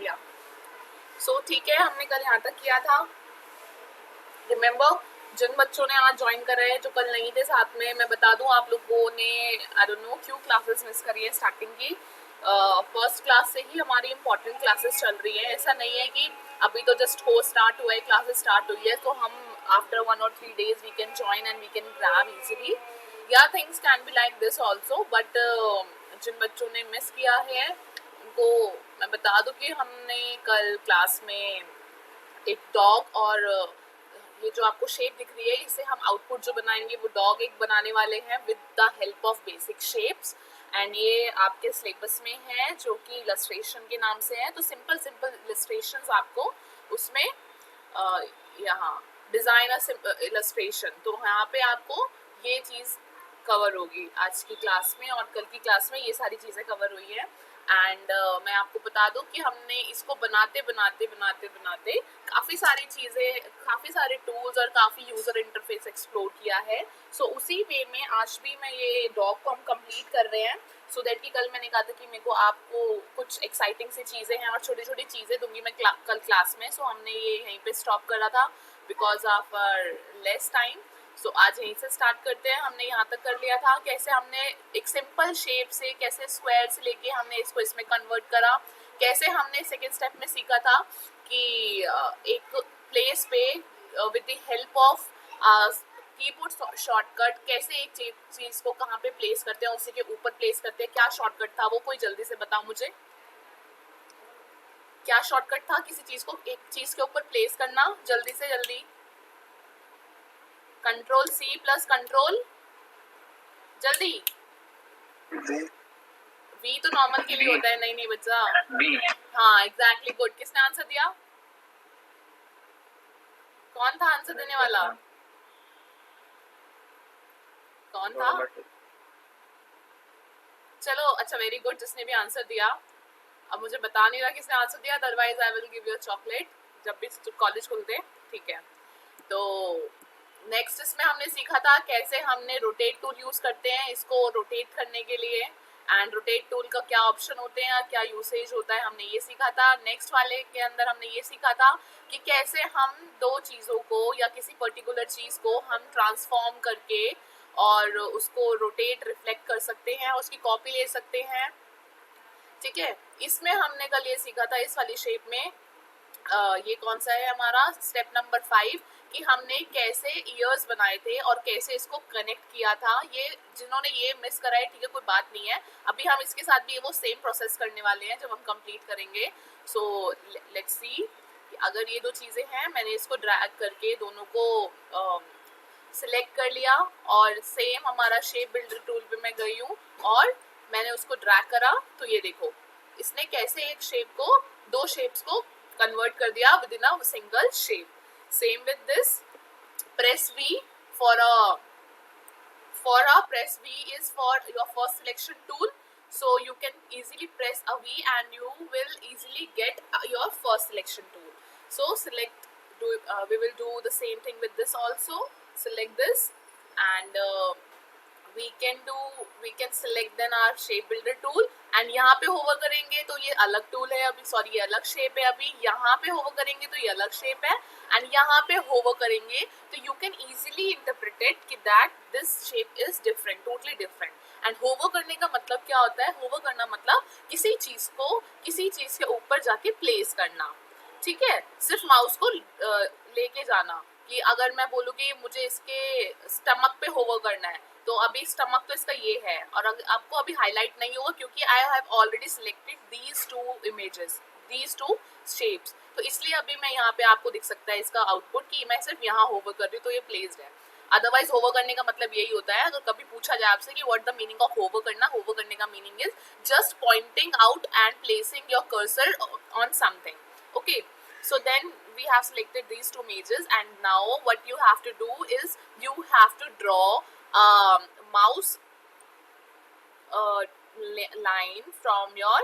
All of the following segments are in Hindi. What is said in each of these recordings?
या सो ठीक है, हमने कल यहाँ तक किया था। रिमेम्बर, जिन बच्चों ने आज ज्वाइन करा है जो कल नहीं थे साथ में, मैं बता दूं आप लोगों ने आई डोंट नो क्यों क्लासेस मिस करी है स्टार्टिंग की। फर्स्ट क्लास से ही हमारी इंपॉर्टेंट क्लासेस चल रही है। ऐसा नहीं है कि अभी तो जस्ट कोर्स स्टार्ट हुआ है, क्लासेस स्टार्ट हुई है तो हम after 1 or 3 days we can join and we can grab easily. या things can be like this also, but जिन बच्चों ने मिस किया है उनको मैं बता दूं कि हमने कल क्लास में एक डॉग और ये जो आपको शेप दिख रही है, इसे हम आउटपुट जो बनाएंगे वो डॉग एक बनाने वाले हैं with the help of basic shapes. And ये आपके सिलेबस में है जो कि इलस्ट्रेशन के नाम से है। तो सिंपल सिंपल इलस्ट्रेशंस आपको उसमें यहाँ डिजाइन इलस्ट्रेशन, तो यहाँ पे आपको ये चीज़ कवर होगी आज की क्लास में, और कल की क्लास में ये सारी चीज़ें कवर हुई है। एंड मैं आपको बता दूं कि हमने इसको बनाते बनाते बनाते बनाते काफ़ी सारी चीज़ें, काफ़ी सारे टूल्स और काफ़ी यूज़र इंटरफेस एक्सप्लोर किया है। सो उसी वे में आज भी मैं ये डॉग को हम कंप्लीट कर रहे हैं। सो दैट कि कल मैंने कहा था कि मेरे को आपको कुछ एक्साइटिंग सी चीज़ें हैं और छोटी छोटी चीज़ें दूंगी मैं कल क्लास में। सो हमने ये यहीं पे स्टॉप करा था बिकॉज ऑफ लेस टाइम। सो आज यहीं से स्टार्ट करते हैं। हमने यहाँ तक कर लिया था कैसे हमने एक सिंपल शेप से, कैसे स्क्वायर से लेके हमने इसको इसमें कन्वर्ट करा, कैसे हमने सेकेंड स्टेप में सीखा था कि एक प्लेस पे with the help of keyboard shortcut कैसे एक चीज को कहाँ पे प्लेस करते हैं, उसी के ऊपर प्लेस करते हैं। क्या शॉर्टकट था वो, कोई जल्दी से बताओ मुझे, क्या शॉर्टकट था किसी चीज को एक चीज के ऊपर प्लेस करना? जल्दी से जल्दी। Ctrl+C प्लस कंट्रोल, जल्दी। वी तो नॉर्मल के लिए होता है। नहीं नहीं बच्चा, हाँ एग्जैक्टली, गुड। किसने आंसर दिया? कौन था आंसर देने वाला? कौन था? चलो अच्छा, वेरी गुड जिसने भी आंसर दिया। अब मुझे बता नहीं रहा किसने आंसर दिया, otherwise I will give you a chocolate जब भी कॉलेज खुलते। ठीक है, तो नेक्स्ट इसमें हमने सीखा था कैसे हमने रोटेट टूल यूज करते हैं इसको रोटेट करने के लिए, एंड रोटेट टूल का क्या ऑप्शन होते हैं, क्या यूसेज होता है, हमने ये सीखा था। नेक्स्ट वाले के अंदर हमने ये सीखा था कि कैसे हम दो चीज़ों को या किसी पर्टिकुलर चीज़ को हम ट्रांसफॉर्म करके और उसको रोटेट रिफ्लेक्ट कर सकते हैं, उसकी कॉपी ले सकते हैं। ठीक है, इसमें हमने कल ये सीखा था इस वाली शेप में ये कौन सा है हमारा स्टेप नंबर 5, कि हमने कैसे ईयर्स बनाए थे और कैसे इसको कनेक्ट किया था। ये जिन्होंने ये मिस करा है, ठीक है कोई बात नहीं है, अभी हम इसके साथ भी वो सेम प्रोसेस करने वाले हैं जब हम कंप्लीट करेंगे। सो लेट्स सी, अगर ये दो चीज़ें हैं, मैंने इसको ड्रैग करके दोनों को सिलेक्ट कर लिया और सेम हमारा शेप बिल्डर टूल पे मैं गई हूँ और मैंने उसको ड्रैग करा, तो ये देखो इसने कैसे एक शेप को, दो शेप्स को कन्वर्ट कर दिया with in a single shape. Same with this, press V for a press V is for your first selection tool, so you can easily press a V and you will easily get your first selection tool. So select, we will do the same thing with this also. Select this and we can select then our shape builder tool, and यहाँ पे होवर करेंगे तो ये अलग टूल है अभी, सॉरी ये अलग शेप है अभी। यहाँ पे होवर करेंगे तो ये अलग शेप है, एंड यहाँ पे होवर करेंगे तो यू कैन इजीली इंटरप्रिटेट कि that this shape is different, totally different. And hover करने का मतलब क्या होता है? होवर करना मतलब किसी चीज को किसी चीज के ऊपर जाके प्लेस करना। ठीक है, सिर्फ माउस को लेके जाना, कि अगर मैं बोलूँ कि मुझे इसके स्टमक पे होवर करना है, तो अभी स्टमक तो इसका ये है और आपको अभी हाईलाइट नहीं होगा क्योंकि I have already selected these two images, these two shapes, तो इसलिए अभी मैं यहाँ पे आपको दिख सकता है इसका आउटपुट कि मैं सिर्फ यहाँ होवर कर रही हूँ तो ये प्लेस्ड है। अदरवाइज होवर करने का मतलब यही होता है, अगर कभी पूछा जाए आपसे कि what the meaning of hover करना, होवर करने का meaning is just pointing out and placing your cursor on something. Okay, so then we have selected these two images and now what you have to do is you have to draw mouse line from your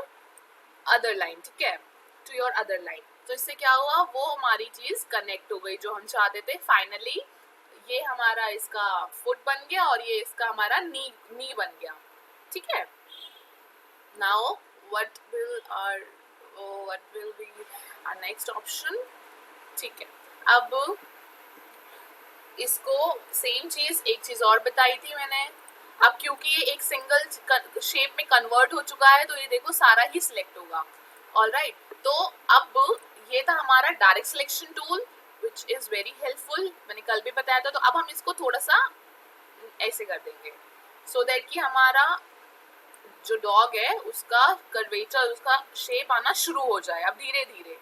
other line, ठीक है, to your other line। तो इससे क्या हुआ, वो हमारी चीज कनेक्ट हो गई जो हम चाहते थे। फाइनली ये हमारा इसका फुट बन गया और ये इसका हमारा नी बन गया। ठीक है, now what will our what will be our next option. ठीक है, अब इसको सेम चीज, एक चीज और बताई थी मैंने. अब क्योंकि ये एक सिंगल शेप में कन्वर्ट हो चुका है तो ये देखो सारा ही सिलेक्ट होगा. ऑलराइट, तो अब ये था हमारा direct selection tool which is very helpful. मैंने कल भी बताया था. तो अब हम इसको थोड़ा सा ऐसे कर देंगे सो दैट कि हमारा जो डॉग है उसका कर्वेचर, उसका शेप आना शुरू हो जाए अब धीरे धीरे.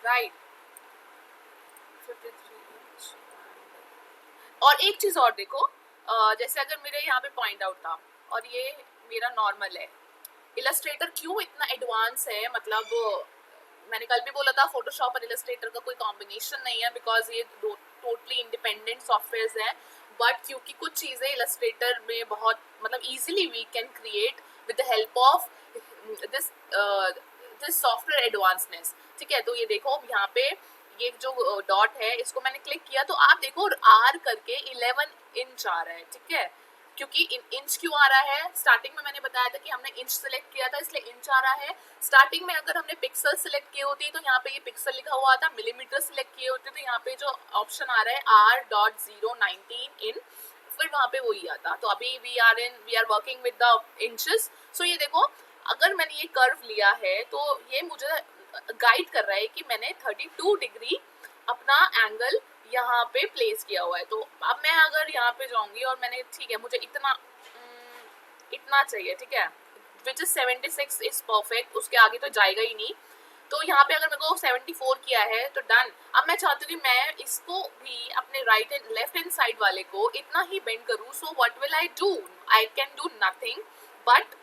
राइट, 53 और एक चीज और देखो, जैसे अगर मेरे यहाँ पे पॉइंट आउट था और ये मेरा नॉर्मल है. इलस्ट्रेटर क्यों इतना एडवांस है, मतलब मैंने कल भी बोला था फोटोशॉप और इलस्ट्रेटर का कोई कॉम्बिनेशन नहीं है बिकॉज ये टोटली इंडिपेंडेंट सॉफ्टवेयर हैं. बट क्योंकि कुछ चीज़ें इलस्ट्रेटर में बहुत मतलब easily we can create with the help of this software advanceness. ठीक है, तो ये देखो यहाँ पे ये जो डॉट है इसको मैंने क्लिक किया तो आप देखो आर करके 11 इंच आ रहा है. ठीक है, क्योंकि इंच क्यों आ रहा है, स्टार्टिंग में मैंने बताया था कि हमने इंच सेलेक्ट किया था इसलिए इंच आ रहा है. स्टार्टिंग में अगर हमने पिक्सल सेलेक्ट किए होती तो यहाँ पे ये पिक्सल लिखा हुआ था, मिलीमीटर सेलेक्ट किए होते तो यहाँ पे जो ऑप्शन आ रहा है R.019 इन, फिर वहाँ पे वही आता. तो अभी we are working with the inches. So ये देखो अगर मैंने ये कर्व लिया है तो ये मुझे गाइड कर रहा है कि मैंने 32 डिग्री अपना एंगल यहाँ पे प्लेस किया हुआ है. तो अब मैं अगर यहाँ पे जाऊंगी और मैंने ठीक है मुझे इतना चाहिए. ठीक है, विच इज 76 इज परफेक्ट, उसके आगे तो जाएगा ही नहीं. तो यहाँ पे अगर मेरे को 74 किया है तो डन. अब मैं चाहती हूँ कि मैं इसको भी अपने right and left hand side वाले को इतना ही बेंड करूँ. So what will I do, I can do nothing but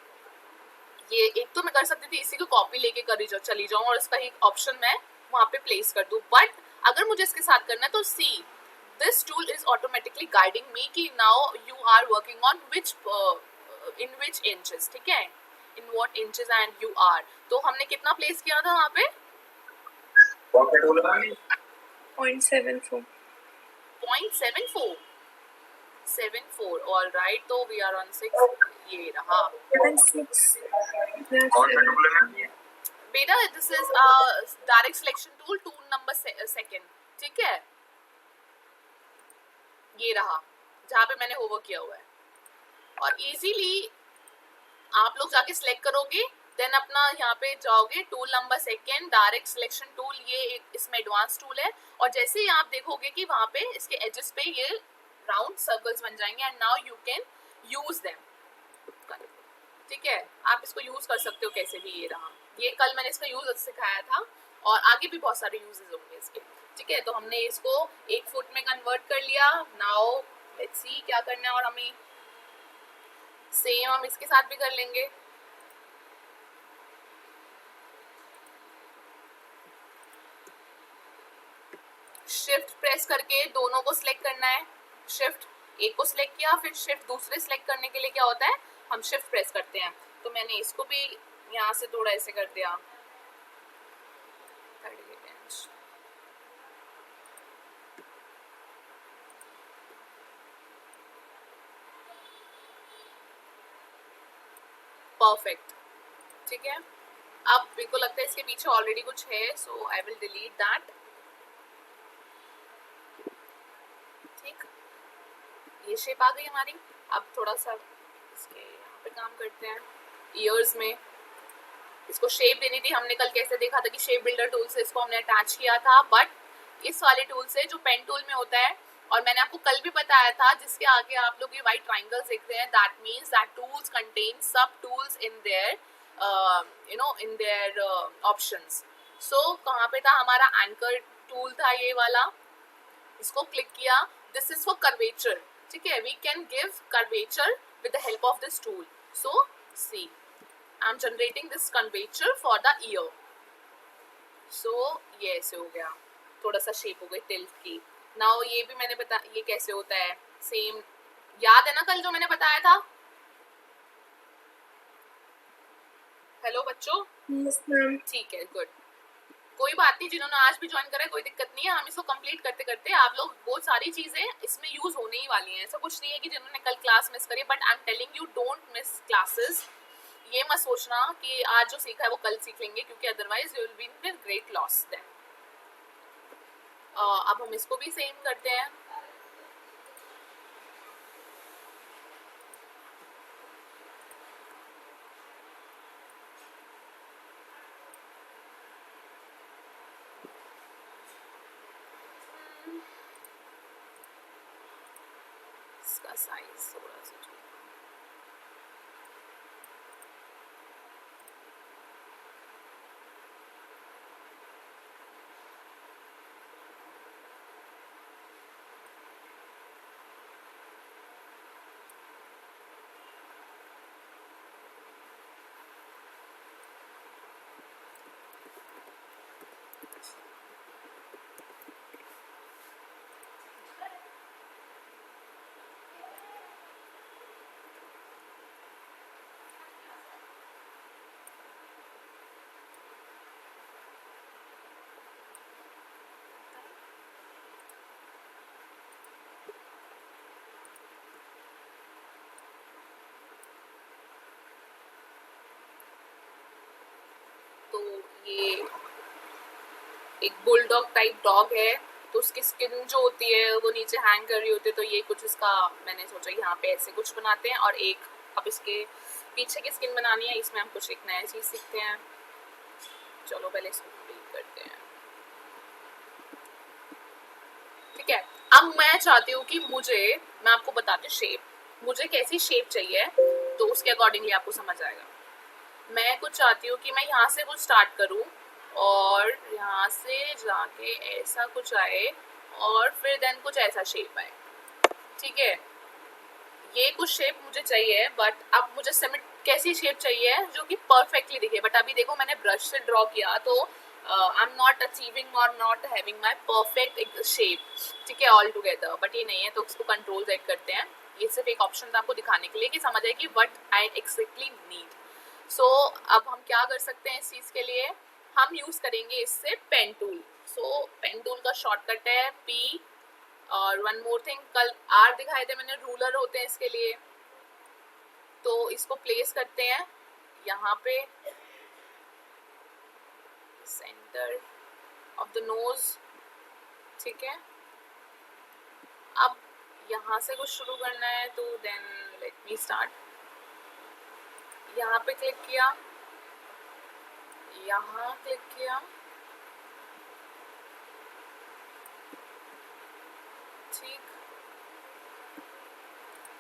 ये एक तो मैं कर सकती थी इसी को कॉपी लेके चली जाऊँ और इसका एक ऑप्शन मैं वहाँ पे प्लेस कर दूँ. बट अगर मुझे इसके साथ करना है तो see this tool is automatically guiding me कि now you are working on in which inches. ठीक है, in what inches and you are. तो हमने कितना प्लेस किया था वहाँ पे 0.74. 0.74. ऑल राइट, तो वी आर ऑन 6. ये रहा बेटा, this is direct selection tool number second. ठीक है, ये रहा जहाँ पे मैंने होमवर्क किया हुआ है. और इजीली आप लोग जाके सिलेक्ट करोगे देन अपना यहाँ पे जाओगे tool number second direct selection tool. ये एक इसमें एडवांस टूल है और जैसे ही आप देखोगे कि वहाँ पे इसके एजेस पे ये राउंड सर्कल्स बन जाएंगे and now you can use them. ठीक है, आप इसको यूज कर सकते हो कैसे भी. ये रहा, ये कल मैंने इसका यूज सिखाया था और आगे भी बहुत सारे यूजेस होंगे इसके. ठीक है, तो हमने इसको 1 फुट में कन्वर्ट कर लिया. नाउ लेट्स सी क्या करना है. और हमें सेम हम इसके साथ भी कर लेंगे. शिफ्ट प्रेस करके दोनों को सिलेक्ट करना है. शिफ्ट एक को सिलेक्ट किया फिर शिफ्ट दूसरे सिलेक्ट करने के लिए क्या होता है हम शिफ्ट प्रेस करते हैं. तो मैंने इसको भी यहाँ से थोड़ा ऐसे कर दिया. 38 इंच. परफेक्ट. ठीक है, अब मेरे को लगता है इसके पीछे ऑलरेडी कुछ है so I will delete that. ठीक, ये शेप आ गई हमारी. अब थोड़ा सा इसके यहाँ पे काम करते हैं. ईयर्स में इसको शेप देनी थी. हमने कल कैसे देखा था कि शेप बिल्डर टूल से इसको हमने अटैच किया था. बट इस वाले टूल से जो पेन टूल में होता है और मैंने आपको कल भी बताया था जिसके आगे आप लोग ये व्हाइट ट्राइंगल्स देख रहे हैं that means that tools contain सब tools in there in there options. So कहाँ पे था हमारा एंकर टूल था ये वाला. इसको क्लिक किया. This is for curvature. ठीक है, we can give curvature with the help of this tool. So see I am generating this curvature for the ear. So ये ऐसे हो गया, थोड़ा सा शेप हो गई टिल्ट की. नाउ ये भी मैंने ये कैसे होता है सेम याद है ना कल जो मैंने बताया था. हेलो बच्चों. Yes ma'am. ठीक है, गुड. कोई बात नहीं, जिन्होंने आज भी ज्वाइन करा है कोई दिक्कत नहीं है. हम इसको कंप्लीट करते करते आप लोग बहुत सारी चीजें इसमें यूज होने ही वाली हैं. ऐसा कुछ नहीं है कि जिन्होंने कल क्लास मिस करी. But I am telling you don't miss classes. ये मत सोचना कि आज जो सीखा है वो कल सीख लेंगे, क्योंकि otherwise you will be in great loss then. अब हम इसको भी सेम करते हैं। इसका साइज थोड़ा सा तो ये एक बुलडॉग टाइप डॉग है, तो उसकी स्किन जो होती है वो नीचे हैंग कर रही होती है, तो ये कुछ इसका मैंने सोचा यहाँ पे ऐसे कुछ बनाते हैं। और एक अब इसके पीछे की स्किन बनानी है, इसमें हम कुछ एक नया चीज़ सीखते हैं। चलो पहले इसको क्लीन करते हैं। ठीक है, अब मैं चाहती हूँ कि मैं आपको बताती हूँ शेप, मुझे कैसी शेप चाहिए, तो उसके अकॉर्डिंगली आपको समझ आएगा। मैं कुछ चाहती हूँ कि मैं यहाँ से कुछ स्टार्ट करूँ और यहाँ से जाके ऐसा कुछ आए और फिर देन कुछ ऐसा शेप आए। ठीक है, ये कुछ शेप मुझे चाहिए, बट अब मुझे सिमेट कैसी शेप चाहिए जो कि परफेक्टली दिखे। बट अभी देखो मैंने ब्रश से ड्रॉ किया, तो आई एम नॉट अचीविंग और not having my perfect shape. ठीक है, ऑल टुगेदर, बट ये नहीं है, तो उसको कंट्रोल सेट करते हैं। ये सिर्फ एक ऑप्शन था आपको दिखाने के लिए कि समझ आए कि वट आई एक्जैक्टली नीड। सो अब हम क्या कर सकते हैं इस चीज़ के लिए, हम यूज़ करेंगे इससे पेन टूल। सो पेन टूल का शॉर्टकट है पी। और वन मोर थिंग, कल आर दिखाए थे मैंने, रूलर होते हैं इसके लिए, तो इसको प्लेस करते हैं यहाँ पे सेंटर ऑफ द नोज। ठीक है, अब यहाँ से कुछ शुरू करना है, तो देन लेट मी स्टार्ट। यहाँ पे क्लिक किया, यहाँ क्लिक किया, ठीक।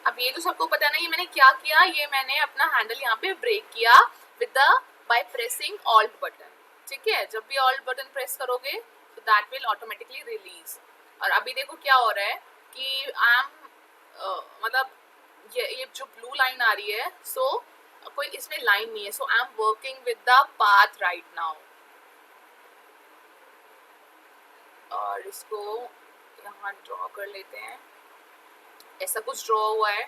अब ये तो सबको पता नहीं, मैंने क्या किया, ये मैंने अपना हैंडल यहाँ पे ब्रेक किया with the by pressing alt button. ठीक है, जब भी ऑल्ट बटन प्रेस करोगे तो दैट विल ऑटोमेटिकली रिलीज। और अभी देखो क्या हो रहा है कि आई एम मतलब ये जो ब्लू लाइन आ रही है, सो कोई इसमें लाइन नहीं है, so I am working with the path right now. और इसको यहाँ ड्रॉ कर लेते हैं, ऐसा कुछ ड्रॉ हुआ है।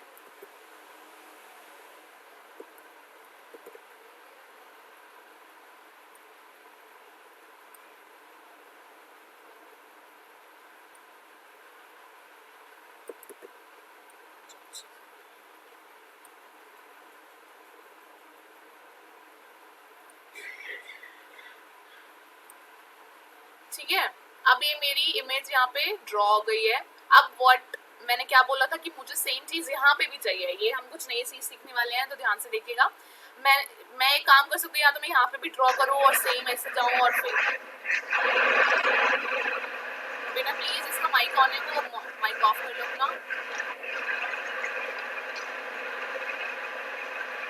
ठीक है, अब ये मेरी इमेज यहाँ पे ड्रॉ हो गई है। अब व्हाट मैंने क्या बोला था कि मुझे सेम चीज यहाँ पे भी चाहिए, ये हम कुछ नई चीज सीखने वाले हैं, तो ध्यान से देखिएगा। मैं एक काम कर सकती हूँ, या तो मैं यहाँ पे भी ड्रॉ करूँ और सेम ऐसे जाऊँ, और फिर बेटा प्लीज इसका माइक ऑन है, वो माइक ऑफ कर लो अपना।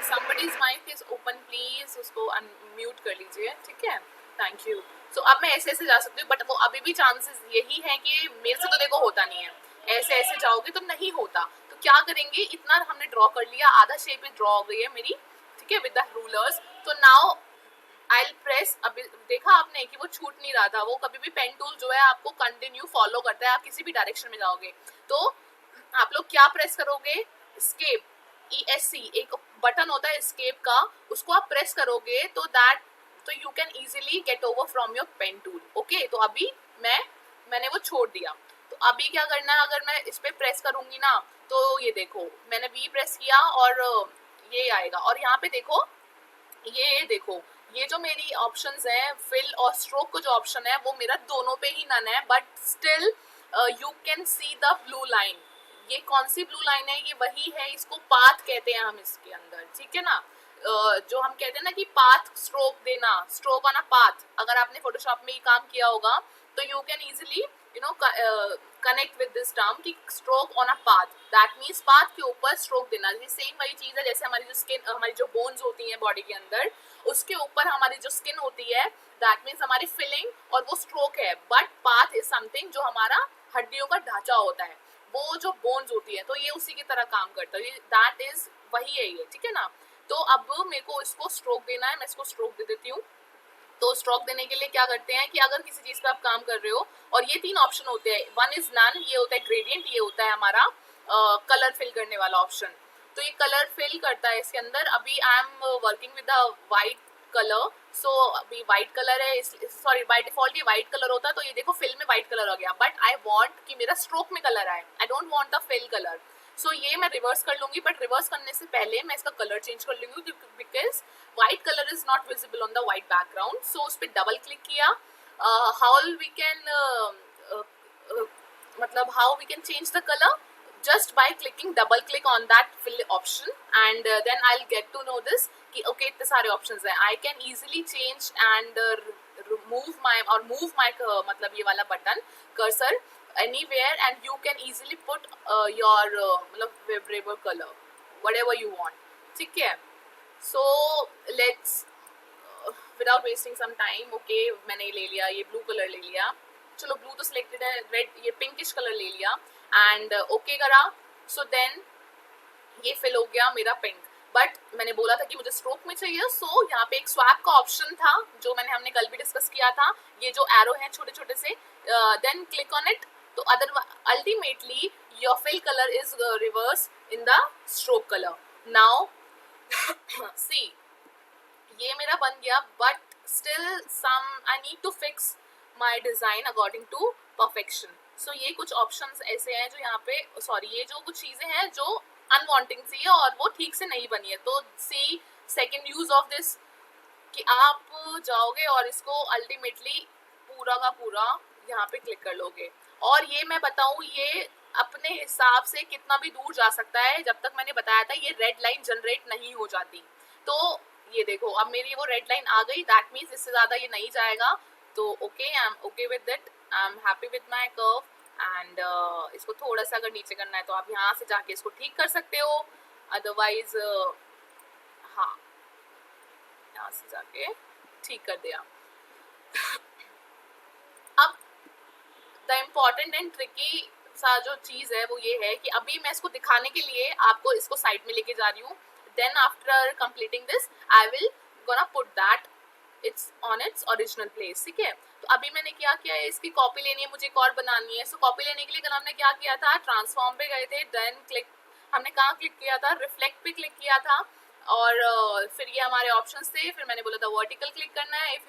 somebody's mic is open please, उसको अनम्यूट कर लीजिए। ठीक है, थैंक यू। सो अब मैं ऐसे ऐसे जा सकती हूँ, बट वो अभी भी चांसेस यही है कि मेरे से तो देखो होता नहीं है, ऐसे ऐसे जाओगे तो नहीं होता। तो क्या करेंगे, इतना हमने ड्रॉ कर लिया, आधा शेप ड्रॉ हो गई है मेरी। ठीक है, विद द रूलर्स। तो नाउ आई विल प्रेस। अभी देखा आपने कि वो छूट नहीं रहा था, वो कभी भी पेन टूल जो है आपको कंटिन्यू फॉलो करता है, आप किसी भी डायरेक्शन में जाओगे। तो आप लोग क्या प्रेस करोगे, एस्केप, ESC एक बटन होता है एस्केप का, उसको आप प्रेस करोगे तो you can easily get over from your pen tool. Okay, तो अभी मैंने वो छोड़ दिया। तो अभी क्या करना है, अगर मैं इस पे प्रेस करूंगी ना, तो ये देखो मैंने V प्रेस किया और ये आएगा, और यहाँ पे देखो देखो ये जो मेरी ऑप्शंस हैं फिल और स्ट्रोक को जो ऑप्शन है वो मेरा दोनों पे ही नन है, but still you can see the blue line. ये कौन सी ब्लू लाइन है? ये वही है, इसको पाथ कहते हैं हम इसके अंदर, ठीक है ना। जो हम कहते हैं ना कि पाथ स्ट्रोक देना, स्ट्रोक ऑन अ पाथ, अगर आपने फोटोशॉप में ये काम किया होगा तो you can easily connect with this term कि stroke on a path, that means path के ऊपर स्ट्रोक देना। ये सेम वही चीज है जैसे हमारी जो स्किन, हमारी जो बोन्स होती हैं बॉडी के अंदर, उसके ऊपर हमारी जो स्किन होती है, दैट मीन्स हमारी फिलिंग और वो स्ट्रोक है। बट पाथ इज समथिंग जो हमारा हड्डियों का ढांचा होता है, वो जो बोन्स होती है, तो ये उसी की तरह काम करता है, दैट इज वही है ये, ठीक है ना। तो अब मेरे को इसको स्ट्रोक देना है, मैं इसको स्ट्रोक दे देती हूँ। तो स्ट्रोक देने के लिए क्या करते हैं कि अगर किसी चीज पे आप काम कर रहे हो और ये 3 ऑप्शन होते हैं, वन इज नन, ये होता है ग्रेडियंट, ये होता है हमारा कलर फिल करने वाला ऑप्शन। तो ये कलर फिल करता है इसके अंदर। अभी I am working with the white colour, so अभी वाइट कलर है, सॉरी बाय डिफॉल्ट ये वाइट कलर होता है, तो ये देखो फिल में वाइट कलर हो गया, बट आई वांट कि मेरा स्ट्रोक में कलर आए, I don't want the fill colour. So ये मैं रिवर्स कर लूंगी, बट रिवर्स करने से पहले मैं इसका कलर चेंज कर लूंगी because white colour is not visible on the white background. So उस पर डबल क्लिक किया। हाउ वी कैन मतलब how we can change the colour, just by clicking double click on that fill option, and then I'll get to know this कि okay इतने सारे options हैं, I can easily change and remove my or move my मतलब ये वाला button cursor anywhere, and you can easily put your मतलब favorable color whatever you want, ठीक है। So let's without wasting some time, okay मैंने ले लिया, ये blue color ले लिया, चलो ब्लू तो सिलेक्टेड है, रेड ये पिंकिश कलर ले लिया एंड ओके करा। सो देन ये फिल हो गया मेरा पिंक, बट मैंने बोला था कि मुझे स्ट्रोक में चाहिए, सो यहाँ पे एक स्वैप का ऑप्शन था जो हमने कल भी डिस्कस किया था, ये जो एरो हैं छोटे छोटे से, देन क्लिक ऑन इट, तो ultimately your fill colour is reverse in the stroke colour. Now see ये मेरा बन गया, but still some I need to fix my design according to perfection. So ये कुछ ऑप्शंस ऐसे हैं जो यहाँ पे, सॉरी ये जो कुछ चीजें हैं जो अनवांटिंग सी है और वो ठीक से नहीं बनी है। तो सी सेकेंड यूज ऑफ दिस कि आप जाओगे और इसको अल्टीमेटली पूरा का पूरा यहाँ पे क्लिक कर लोगे, और ये मैं बताऊँ ये अपने हिसाब से कितना भी दूर जा सकता है। जब तक मैंने बताया था ये रेड लाइन जनरेट नहीं हो जाती, तो ये देखो अब मेरी वो रेड लाइन आ गई, दैट मीन्स इससे ज्यादा ये नहीं जाएगा। तो okay I am okay with it, I am happy with my curve, and इसको थोड़ा सा अगर नीचे करना है तो आप यहाँ से जाके इसको ठीक कर सकते हो, अदरवाइज हाँ यहाँ से जाके ठीक कर दिया। अब द इम्पॉर्टेंट एंड ट्रिकी सा जो चीज़ है वो ये है कि अभी मैं इसको दिखाने के लिए आपको इसको साइड में लेके जा रही हूँ, then after completing this I will gonna put that it's on its original place, ठीक है। तो अभी मैंने क्या किया है, इसकी कॉपी लेनी है, मुझे एक और बनानी है। सो कॉपी लेने के लिए कल हमने क्या किया था, ट्रांसफॉर्म पे गए थे, देन क्लिक, हमने कहाँ क्लिक किया था, रिफ्लेक्ट पे क्लिक किया था, और फिर ये हमारे ऑप्शंस थे। फिर मैंने बोला था वर्टिकल क्लिक करना है if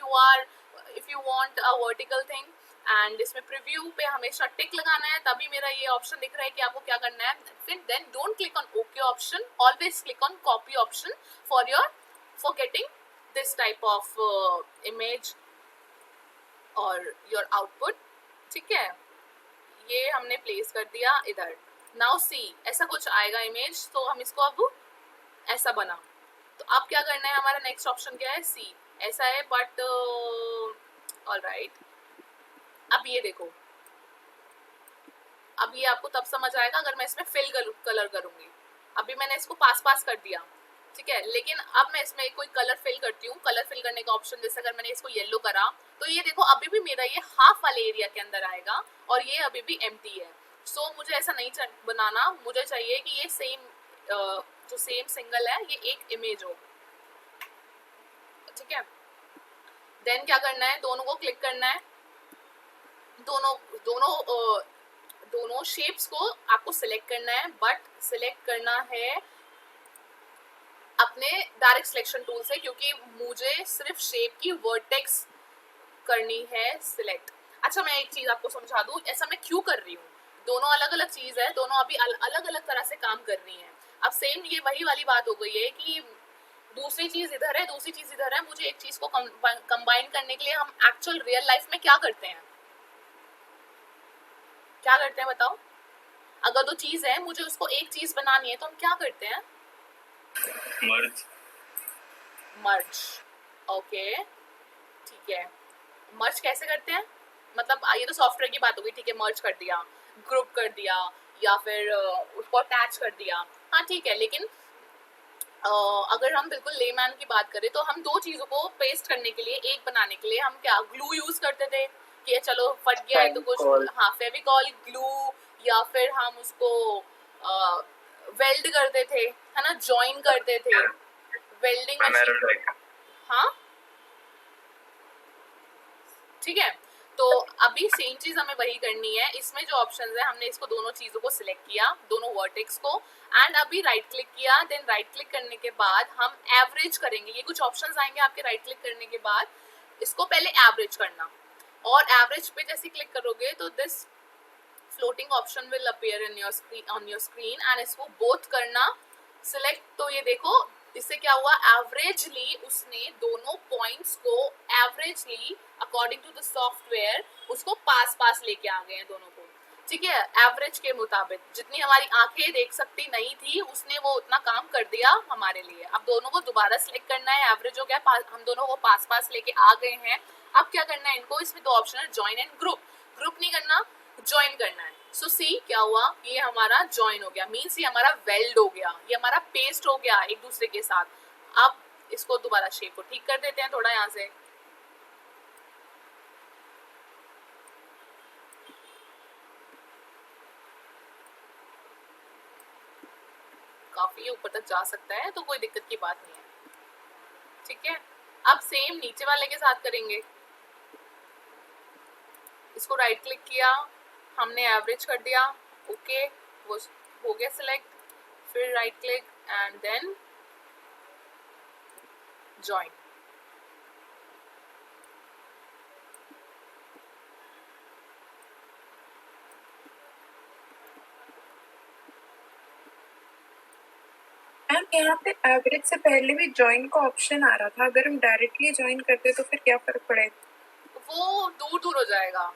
you want a vertical thing, and इसमें प्रीव्यू पे हमेशा टिक लगाना है, तभी मेरा ये ऑप्शन दिख रहा है कि आपको क्या करना है। फिर then don't click on okay option, always click on copy option for getting this type of image और your output, ठीक है। ये हमने प्लेस कर दिया इधर। नाउ सी ऐसा कुछ आएगा इमेज, तो हम इसको अब ऐसा बना, तो अब क्या करना है, हमारा नेक्स्ट ऑप्शन क्या है, सी ऐसा है, बट ऑलराइट। अब ये देखो, अब ये आपको तब समझ आएगा अगर मैं इसमें फिल कलर करूंगी। अभी मैंने इसको पास कर दिया, ठीक है, लेकिन अब मैं इसमें कोई कलर फिल करती हूँ। कलर फिल करने का ऑप्शन, जैसे अगर मैंने इसको येलो करा तो ये देखो अभी भी मेरा ये हाफ वाले एरिया के अंदर आएगा और ये अभी भी एम्प्टी है। सो मुझे ऐसा नहीं बनाना, मुझे चाहिए कि ये सेम जो सेम सिंगल है ये एक इमेज हो, ठीक है। देन क्या करना है, दोनों को क्लिक करना है, दोनों शेप्स को आपको सिलेक्ट करना है, बट सिलेक्ट करना है अपने डायरेक्ट सिलेक्शन टूल से, क्योंकि मुझे सिर्फ शेप की वर्टेक्स करनी है सिलेक्ट। अच्छा मैं एक चीज आपको समझा दूं, ऐसा मैं क्यों कर रही हूँ, दोनों अलग अलग चीज है, दोनों अभी अलग अलग तरह से काम कर रही हैं। अब सेम ये वही वाली बात हो गई है कि दूसरी चीज इधर है, दूसरी चीज इधर है, मुझे एक चीज को कंबाइन करने के लिए हम एक्चुअल रियल लाइफ में क्या करते हैं, क्या करते हैं बताओ? अगर दो चीज है, मुझे उसको एक चीज बनानी है, तो हम क्या करते हैं? मर्ज। मर्ज। ओके, ठीक है। मर्ज कैसे करते हैं? मतलब ये तो सॉफ्टवेयर की बात हो गई, ठीक है, मर्ज कर दिया, ग्रुप कर दिया, या फिर उसको अटैच कर दिया, हाँ ठीक है। लेकिन अगर हम बिल्कुल लेमैन की बात करें तो हम दो चीजों को पेस्ट करने के लिए, एक बनाने के लिए हम क्या ग्लू यूज करते थे कि चलो फट गया है तो कुछ, हाँ फेविकॉल, ग्लू, या फिर हम उसको वेल्ड करते थे, है ना, जॉइन करते थे, वेल्डिंग मशीन, हाँ ठीक है। तो अभी सेम चीज हमें वही करनी है, इसमें जो ऑप्शंस है हमने इसको दोनों चीजों को सिलेक्ट किया, दोनों वर्टेक्स को, एंड अभी राइट क्लिक किया, देन राइट क्लिक करने के बाद हम एवरेज करेंगे। ये कुछ ऑप्शंस आएंगे आपके राइट क्लिक करने के बाद, इसको पहले एवरेज करना, और एवरेज पे जैसे क्लिक करोगे तो this floating option will appear in your screen, on your screen, and इसको बोथ करना सिलेक्ट। तो ये देखो इससे क्या हुआ, एवरेजली उसने दोनों पॉइंट्स को averagely according to the software उसको पास पास लेके आ गए हैं दोनों को, ठीक है, एवरेज के मुताबिक जितनी हमारी आंखें देख सकती नहीं थी उसने वो उतना काम कर दिया हमारे लिए। अब दोनों को दोबारा सिलेक्ट करना है, एवरेज हो गया, हम दोनों को पास पास लेके आ गए हैं। अब क्या करना है इनको, इसमें दो ऑप्शन है, ज्वाइन एंड ग्रुप। ग्रुप नहीं करना, ज्वाइन करना है। सो सी क्या हुआ, ये हमारा ज्वाइन हो गया, मीन्स ये हमारा वेल्ड हो गया, ये हमारा पेस्ट हो गया एक दूसरे के साथ। अब इसको दोबारा शेप को ठीक कर देते हैं थोड़ा यहाँ से, काफी ऊपर तक जा सकता है तो कोई दिक्कत की बात नहीं है, ठीक है। अब सेम नीचे वाले के साथ करेंगे, इसको राइट क्लिक किया, हमने एवरेज कर दिया, ओके वो हो गया सिलेक्ट, फिर right click and then join. Ma'am यहाँ पे एवरेज से पहले भी ज्वाइन का ऑप्शन आ रहा था, अगर हम डायरेक्टली ज्वाइन करते तो फिर क्या फर्क पड़ेगा? वो दूर दूर हो जाएगा,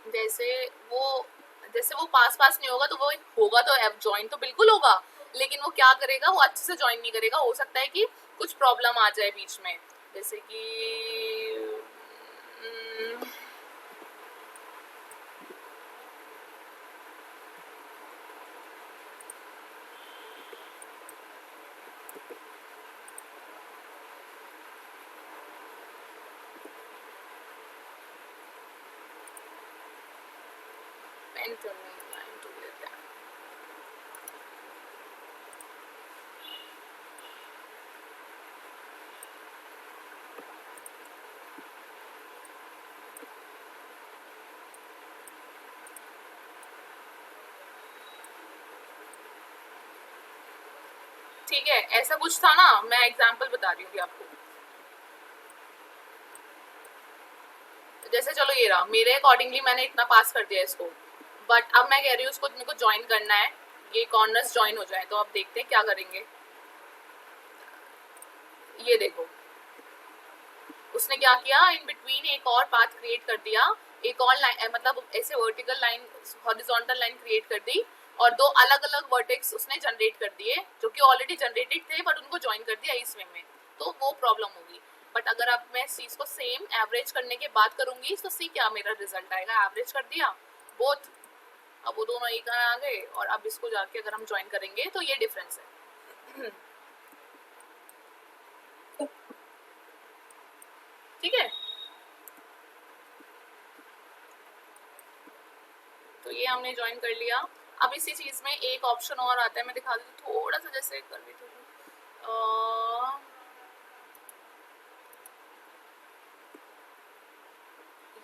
जैसे वो पास पास नहीं होगा तो वो होगा तो ज्वाइन तो बिल्कुल होगा, लेकिन वो क्या करेगा, वो अच्छे से ज्वाइन नहीं करेगा, हो सकता है कि कुछ प्रॉब्लम आ जाए बीच में, जैसे कि पेन चुनने लाइन टू लेते हैं। ठीक है, ऐसा कुछ था ना, मैं एग्जांपल बता रही हूँ आपको, जैसे चलो ये रहा, मेरे अकॉर्डिंगली मैंने इतना पास कर दिया इसको, बट अब मैं कह रही हूँ उसको मेरे को ज्वाइन करना है, ये कॉर्नर्स ज्वाइन हो जाए, तो अब देखते हैं क्या करेंगे। ये देखो उसने क्या किया, इन बिटवीन एक और पाथ क्रिएट कर दिया, एक और लाइन, मतलब ऐसे vertical line, horizontal line create कर दी, और दो अलग अलग वर्टेक्स उसने जनरेट कर दिए जो कि ऑलरेडी जनरेटेड थे, बट उनको ज्वाइन कर दिया इस वे में, तो वो प्रॉब्लम होगी। बट अगर अब मैं इस चीज को सेम एवरेज करने के बाद करूंगी तो सी क्या मेरा रिजल्ट आएगा, एवरेज कर दिया बोथ, अब वो दोनों एक आ गए, और अब इसको जाके अगर हम ज्वाइन करेंगे तो ये डिफरेंस है ठीक है। तो ये हमने ज्वाइन कर लिया। अब इसी चीज में एक ऑप्शन और आता है, मैं दिखा देती हूँ थोड़ा सा, जैसे कर देती हूँ,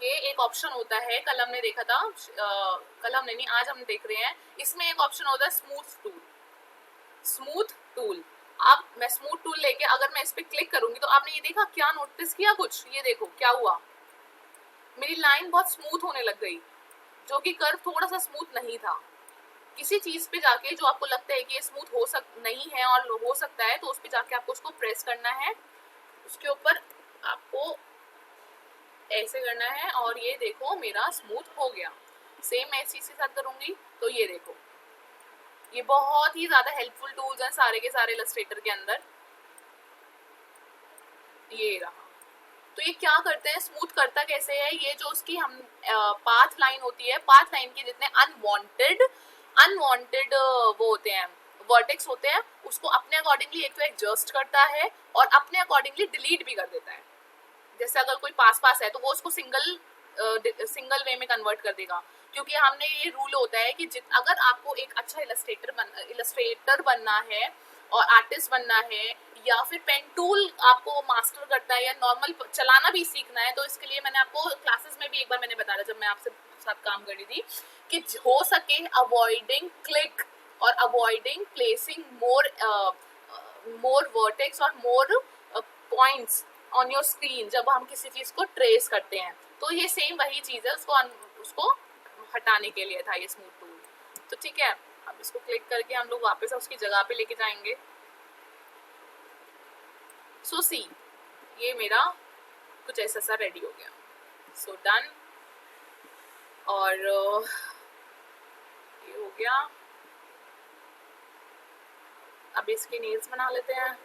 ये एक ऑप्शन होता है, कल हमने देखा था, कल हमने नहीं, आज हम देख रहे हैं, इसमें एक ऑप्शन होता है स्मूथ टूल। स्मूथ टूल, अब मैं स्मूथ टूल लेके अगर मैं इस पे क्लिक करूंगी तो आपने ये देखा, क्या नोटिस किया कुछ, ये देखो क्या हुआ, मेरी लाइन बहुत स्मूथ होने लग गई, जो कि कर्व थोड़ा सा स्मूथ नहीं था, किसी चीज पे जाके जो आपको लगता है कि ये स्मूथ नहीं है और हो सकता है, तो उस पे जाके आपको उसको प्रेस करना है, उसके ऊपर आपको ऐसे करना है और ये देखो मेरा स्मूथ हो गया। सेम मैं इस चीज के साथ करूंगी तो ये देखो, ये बहुत ही ज्यादा हेल्पफुल टूल्स हैं सारे के सारे इलस्ट्रेटर के अंदर। ये रहा। तो ये क्या करते हैं, स्मूथ करता कैसे है, ये जो उसकी हम पाथ लाइन होती है, पाथ लाइन के जितने अनवांटेड अनवांटेड वो होते हैं, वर्टेक्स होते हैं, उसको अपने अकॉर्डिंगली एक तो एडजस्ट करता है और अपने अकॉर्डिंगली डिलीट भी कर देता है। जैसे अगर कोई पास है तो वो उसको सिंगल वे में कन्वर्ट कर देगा, क्योंकि हमने ये रूल होता है कि अगर आपको एक अच्छा इलस्ट्रेटर बनना है और आर्टिस्ट बनना है, या फिर पेन टूल आपको मास्टर करता है, या नॉर्मल चलाना भी सीखना है, तो इसके लिए मैंने आपको क्लासेस में भी एक बार मैंने बताया जब मैं आपसे साथ काम कर रही थी, कि हो सके अवॉइडिंग क्लिक और अवॉइडिंग प्लेसिंग मोर वर्टेक्स और more points on your screen जब हम किसी चीज को ट्रेस करते हैं। तो ये सेम वही चीज है, उसको हटाने के लिए था ये स्मूथ टूल। तो ठीक है, अब इसको क्लिक करके हम लोग वापस उसकी जगह पे लेके जाएंगे। सो सी, ये मेरा कुछ ऐसा सा रेडी हो गया। So done. और ये हो गया। अब इसके नेल्स बना लेते हैं।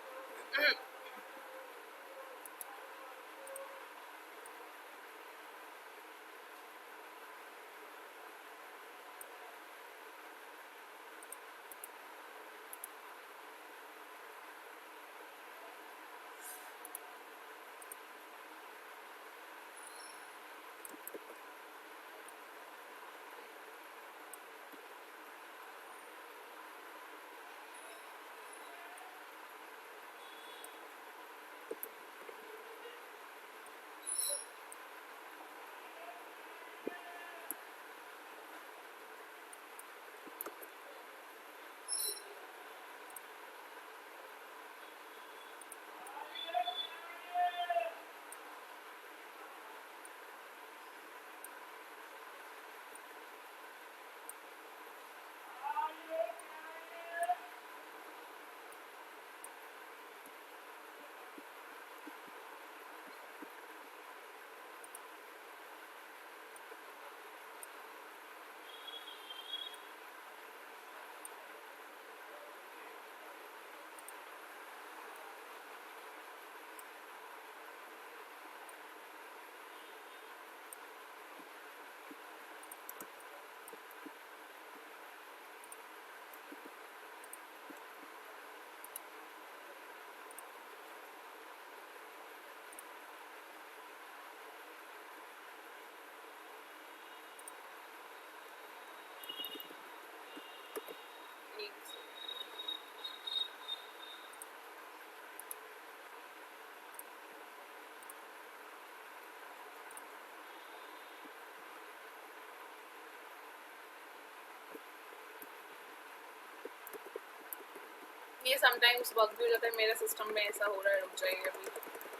ये समटाइम्स वर्क भी हो जाता है, मेरे सिस्टम में ऐसा हो रहा है। रुक जाइए, अभी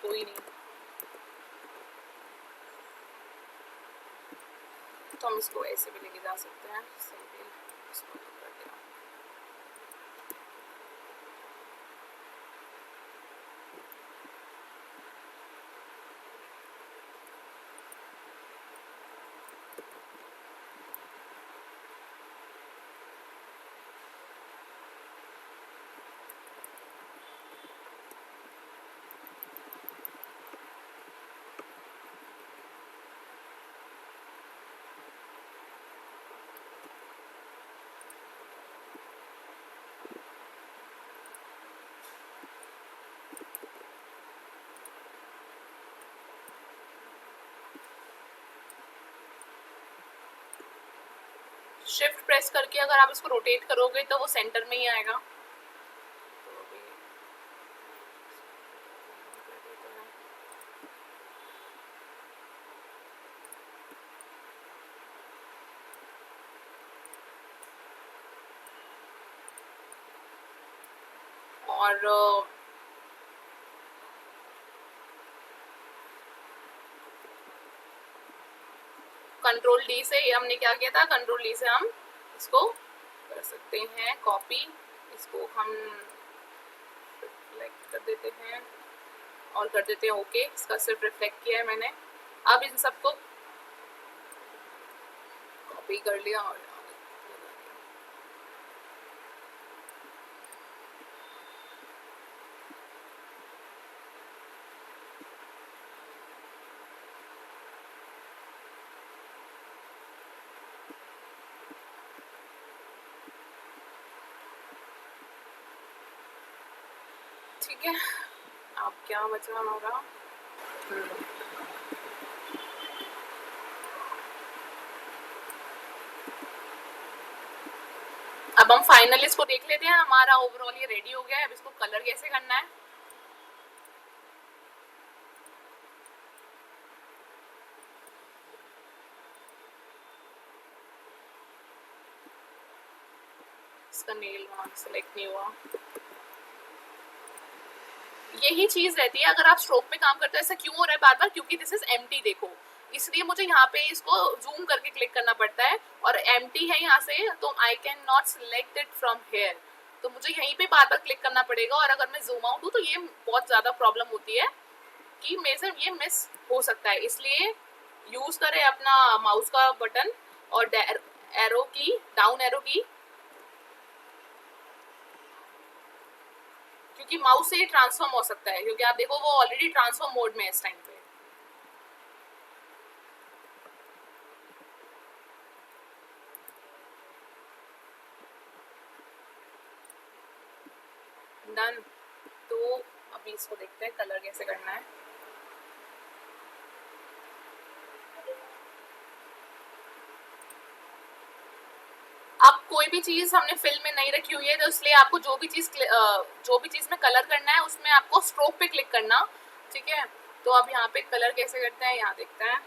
कोई नहीं, तो हम इसको ऐसे भी लेके जा सकते हैं। सिंपल इसको कर दिया। शिफ्ट प्रेस करके अगर आप इसको रोटेट करोगे तो वो सेंटर में ही आएगा। और कंट्रोल डी से हमने क्या किया था, कंट्रोल डी से हम इसको कर सकते हैं कॉपी, इसको हम रिफ्लेक्ट कर देते हैं और कर देते हैं ओके। इसका सिर्फ रिफ्लेक्ट किया है मैंने। अब इन सबको कॉपी कर लिया और ठीक है। अब क्या बचा हमारा, अब हम फाइनल इसको देख लेते हैं। हमारा ओवरऑल ये रेडी हो गया है। अब इसको कलर कैसे करना है, इसका नेल वहां सेलेक्ट नहीं हुआ। यही चीज रहती है अगर आप स्ट्रोक में काम करते हो। ऐसा क्यों हो रहा है बार बार, क्योंकि दिस इज एम्प्टी देखो, इसलिए मुझे यहाँ पे इसको जूम करके क्लिक करना पड़ता है और एम्प्टी है यहाँ से, तो I can not select it from here, तो मुझे यहीं पे बार बार क्लिक करना पड़ेगा। और अगर मैं जूम आउट हूँ तो ये बहुत ज्यादा प्रॉब्लम होती है कि मेरे से ये मिस हो सकता है। इसलिए यूज करें अपना माउस का बटन और एरो की, डाउन एरो की, क्योंकि माउस से ये ट्रांसफॉर्म हो सकता है, क्योंकि आप देखो वो ऑलरेडी ट्रांसफॉर्म मोड में है इस टाइम पे। डन। तो अभी इसको देखते हैं कलर कैसे करना है। अब कोई भी चीज हमने फिल में नहीं रखी हुई है, तो इसलिए आपको जो भी चीज में कलर करना है उसमें आपको स्ट्रोक पे क्लिक करना, ठीक है। तो अब यहाँ पे कलर कैसे करते हैं यहाँ देखते हैं।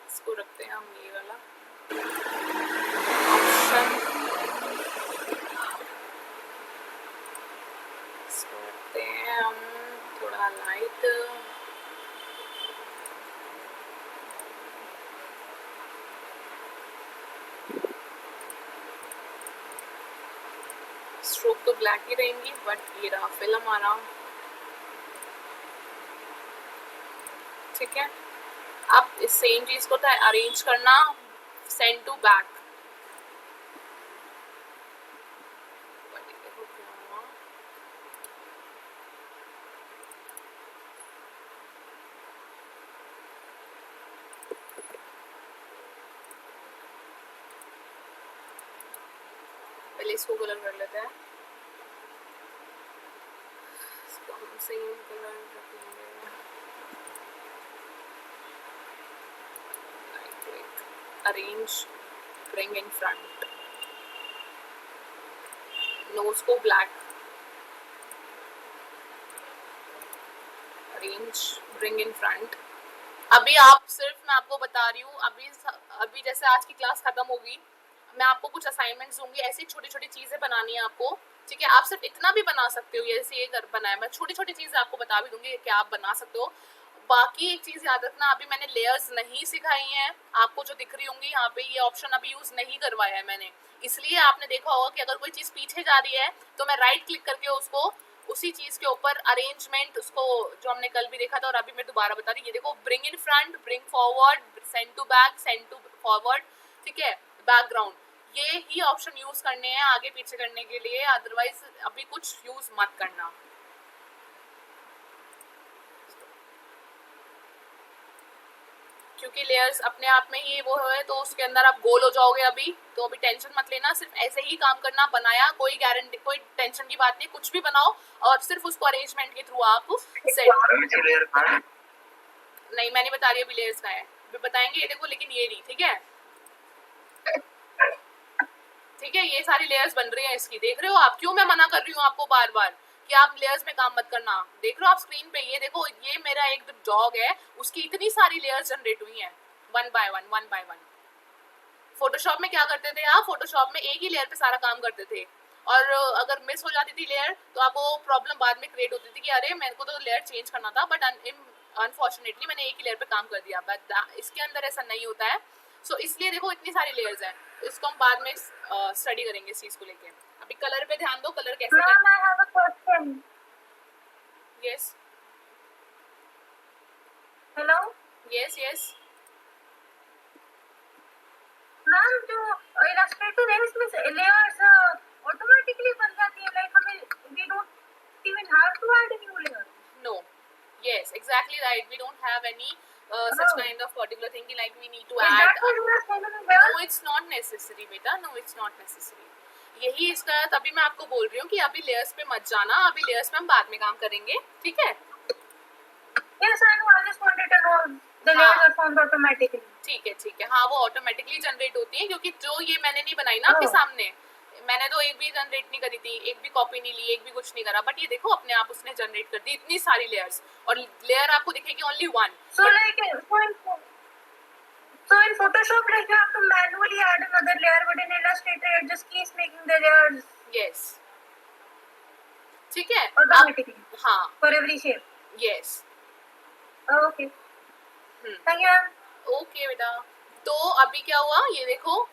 इसको रखते हैं हम ये वाला ऑप्शन, इसको रखते हैं हम थोड़ा लाइट, स्ट्रोक तो ब्लैक ही रहेंगी, बट ये रहा फिल हमारा, ठीक है। अब इस सेम चीज को अरेंज करना सेंड टू बैक, पहले इसको कलर कर लेते हैं। इसको हम सेम कलर रखेंगे, arrange, bring in front, nose को black, arrange, bring in front. अभी आप सिर्फ, मैं आपको बता रही हूँ, अभी जैसे आज की क्लास खत्म होगी, मैं आपको कुछ असाइनमेंट्स दूंगी, ऐसी छोटी छोटी चीजें बनानी है आपको, ठीक है। आप सिर्फ इतना भी बना सकते हो, जैसे ये कर बनाया, मैं छोटी छोटी चीजें आपको बता भी दूंगी कि आप बना सकते हो। बाकी एक चीज याद रखना, अभी मैंने लेयर्स नहीं सिखाई हैं आपको, जो दिख रही होंगी यहाँ पे, ये ऑप्शन अभी यूज नहीं करवाया है मैंने, इसलिए आपने देखा होगा कि अगर कोई चीज पीछे जा रही है तो मैं राइट क्लिक करके उसको उसी चीज के ऊपर अरेंजमेंट, उसको जो हमने कल भी देखा था और अभी मैं दोबारा बता रही, ये देखो, bring in front, bring forward, send to back, send to forward, ठीक है, बैकग्राउंड, ये ही ऑप्शन यूज करने हैं आगे पीछे करने के लिए, अदरवाइज अभी कुछ यूज मत करना। क्योंकि लेयर्स अपने आप में ही वो है, तो उसके अंदर आप गोल हो जाओगे अभी, तो अभी टेंशन मत लेना, सिर्फ ऐसे ही काम करना। बनाया, कोई गारंटी, कोई टेंशन की बात नहीं, कुछ भी बनाओ और सिर्फ उसको अरेंजमेंट के थ्रू आप सेट। नहीं, मैं नहीं बता रही अभी लेयर्स का है, अभी बताएंगे, ये देखो, लेकिन ये नहीं, ठीक है, ठीक है, ये सारी लेयर्स बन रही है इसकी, देख रहे हो आप, क्यों मैं मना कर रही हूँ आपको बार बार कि आप लेयर्स में काम मत करना। देख रहे हो आप स्क्रीन पे, ये देखो, ये मेरा एक डॉग है, उसकी इतनी सारी लेयर्स जनरेट हुई हैं, वन बाय वन। फोटोशॉप में क्या करते थे आप, फोटोशॉप में एक ही लेयर पे सारा काम करते थे, और अगर मिस हो जाती थी लेयर तो आपको प्रॉब्लम बाद में क्रिएट होती थी कि अरे मेरे को तो लेयर चेंज करना था, बट अनफॉर्चुनेटली मैंने एक ही लेयर पे काम कर दिया। बट इसके अंदर ऐसा नहीं होता है, सो इसलिए देखो इतनी सारी लेयर्स हैं, तो इसको हम बाद में स्टडी करेंगे इस चीज को लेके। अभी कलर पे ध्यान दो, कलर कैसे Ma'am, I have a question. Yes Hello? Yes yes ma'am जो इलस्ट्रेटर है इसमें लेयर्स ऑटोमेटिकली बन जाती है, लाइक हमें we don't even have to add new layer. no yes exactly right, we don't have any such kind of particular thing ki like we need to Is add that what you are saying here? no it's not necessary beta, no it's not necessary। यही इसका, तभी मैं आपको बोल रही हूँ कि अभी लेयर्स पे मत जाना, अभी लेयर्स पे हम बाद में काम करेंगे, ठीक है? Yes, I know. I just wanted to know the layers are formed automatically. ठीक है, हाँ वो ऑटोमेटिकली जनरेट होती है, क्योंकि जो ये मैंने नहीं बनाई ना आपके सामने, मैंने तो एक भी जनरेट नहीं करी थी, एक भी कॉपी नहीं ली, एक भी कुछ नहीं करा, बट ये देखो अपने आप उसने जनरेट कर दी इतनी सारी लेयर्स, और लेयर आपको दिखेगी only one. So like so in Photoshop like you have to manually add another layer, but in Illustrator it just keeps making the layers yes ठीक है automatically हाँ for every shape. Yes Okay. Thank you. Okay बेटा। तो अभी क्या हुआ, ये देखो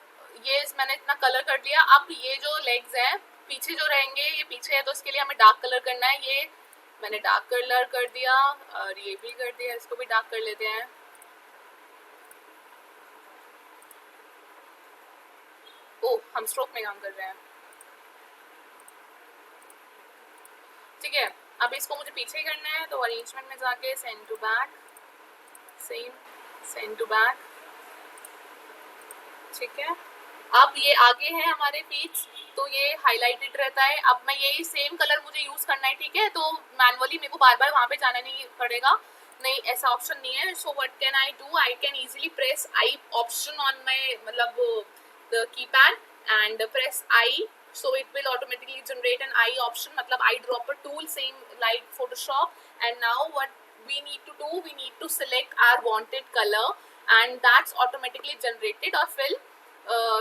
ये मैंने इतना कलर कर लिया, अब ये जो लेग्स हैं पीछे जो रहेंगे, ये पीछे है तो इसके लिए हमें डार्क कलर करना है, ये मैंने डार्क कलर कर दिया और ये भी कर दिया, इसको भी डार्क कर लेते हैं। ओह हम स्ट्रोक में काम कर रहे हैं, ठीक है। अब इसको मुझे पीछे ही करना है, तो अरेंजमेंट में जाके send to back, same send to back, ठीक है। अब ये आगे है हमारे फीट्स, तो ये हाईलाइटेड रहता है। अब मैं यही सेम कलर मुझे यूज करना है, ठीक है, तो मैनुअली मेरे को बार बार वहाँ पे जाना नहीं पड़ेगा, नहीं ऐसा ऑप्शन नहीं है। So what can I do, I can easily press I option on my मतलब the keypad and press I, so it will automatically generate an eye option, matlab eyedropper tool, same like Photoshop। and now what we need to do, we need to select our wanted color and that's automatically generated or fill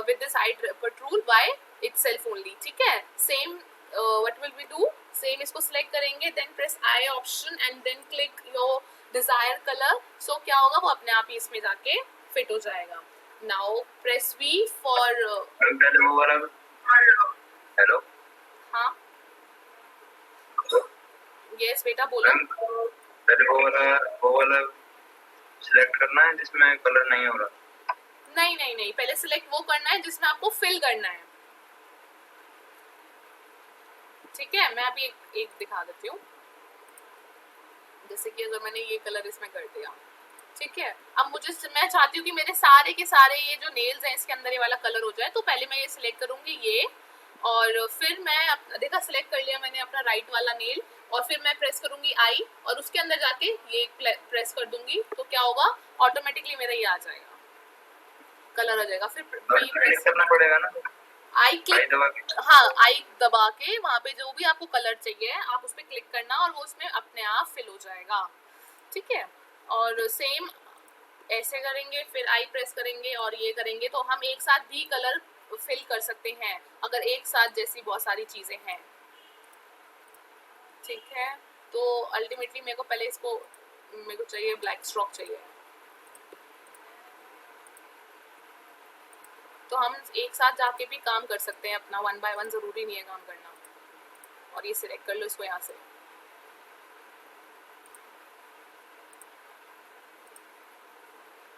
with this eyedropper tool by itself only, ठीक है। same what will we do, same इसको select करेंगे, then press eye option and then click your desired color, so क्या होगा वो अपने आप ही इसमें जाके fit हो जाएगा। now press V for पहले वो वाला हेलो हाँ यस बेटा बोलो। पहले वो वाला सिलेक्ट करना है जिसमें कलर नहीं हो रहा। नहीं पहले सिलेक्ट वो करना है जिसमें आपको फिल करना है, ठीक है। मैं अभी एक दिखा देती हूँ, जैसे कि अगर मैंने ये कलर इसमें कर दिया, ठीक है। अब मैं चाहती हूँ कि मेरे सारे के सारे ये जो नेल्स हैं इसके अंदर ये वाला कलर हो जाए, तो पहले मैं ये सिलेक्ट करूंगी ये, और फिर मैं देखा सिलेक्ट कर लिया मैंने अपना राइट वाला नेल, और फिर मैं प्रेस करूंगी आई और उसके अंदर जाके ये प्रेस कर दूंगी, तो क्या होगा ऑटोमेटिकली मेरा ये आ जाएगा, कलर आ जाएगा। फिर क्लिक करना पड़ेगा ना, आई क्लिक, हाँ आई दबा के वहाँ पे जो भी आपको कलर चाहिए आप उस पर क्लिक करना और वो उसमें अपने आप फिल हो जाएगा, ठीक है। और सेम ऐसे करेंगे, फिर आई प्रेस करेंगे और ये करेंगे, तो हम एक साथ भी कलर फिल कर सकते हैं अगर एक साथ जैसी बहुत सारी चीजें हैं, ठीक है। तो अल्टीमेटली मेरे को चाहिए ब्लैक स्ट्रोक चाहिए, तो हम एक साथ जाके भी काम कर सकते हैं अपना, 1 by 1 जरूरी नहीं है काम करना। और ये सिलेक्ट कर लो इसको यहाँ से,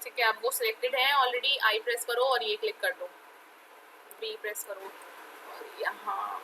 ठीक है। अब वो सिलेक्टेड है ऑलरेडी, आई प्रेस करो और ये क्लिक कर दो, बी प्रेस करो और यहाँ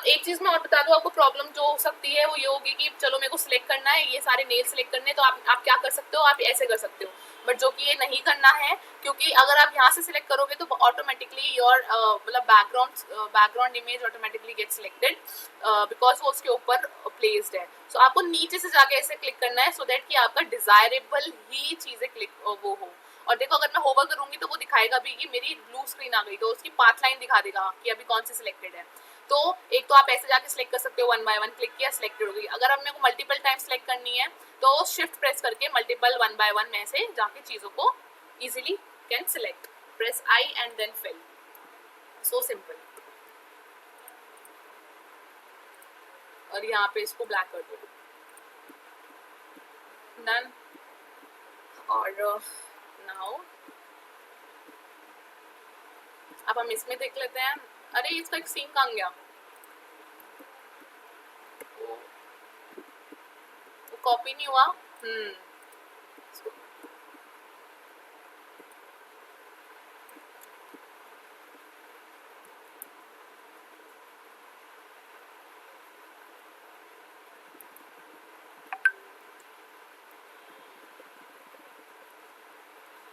एक चीज मैं और बता दूं आपको, प्रॉब्लम जो हो सकती है वो ये होगी कि चलो मेरे को सिलेक्ट करना है, ये सारे नेल सिलेक्ट करने, तो आप क्या कर सकते हो, आप ऐसे कर सकते हो, बट जो कि ये नहीं करना है, क्योंकि अगर आप यहाँ से सिलेक्ट करोगे तो ऑटोमेटिकली योर मतलब background image automatically get selected because वो उसके ऊपर प्लेस्ड है। सो आपको नीचे से जाके ऐसे क्लिक करना है, सो दैट कि आपका डिजायरेबल ही चीजें क्लिक वो हो। और देखो अगर मैं होवर करूंगी तो वो दिखाएगा भी कि मेरी ब्लू स्क्रीन आ गई, तो उसकी पाथ लाइन दिखा देगा कि अभी कौन सी सिलेक्टेड है। तो एक तो आप ऐसे जाके सिलेक्ट कर सकते हो, 1 by 1 क्लिक किया सिलेक्टेड हो गई। अगर अब मेरे को मल्टीपल टाइम सिलेक्ट करनी है तो शिफ्ट प्रेस करके मल्टीपल 1 by 1 में से जाके चीजों को easily can select, press I and then fill, so simple. और यहाँ पे इसको ब्लैक कर दो, डन। और नाउ अब हम इसमें देख लेते हैं। अरे इसका एक सीन कहाँ गया? वो कॉपी नहीं हुआ।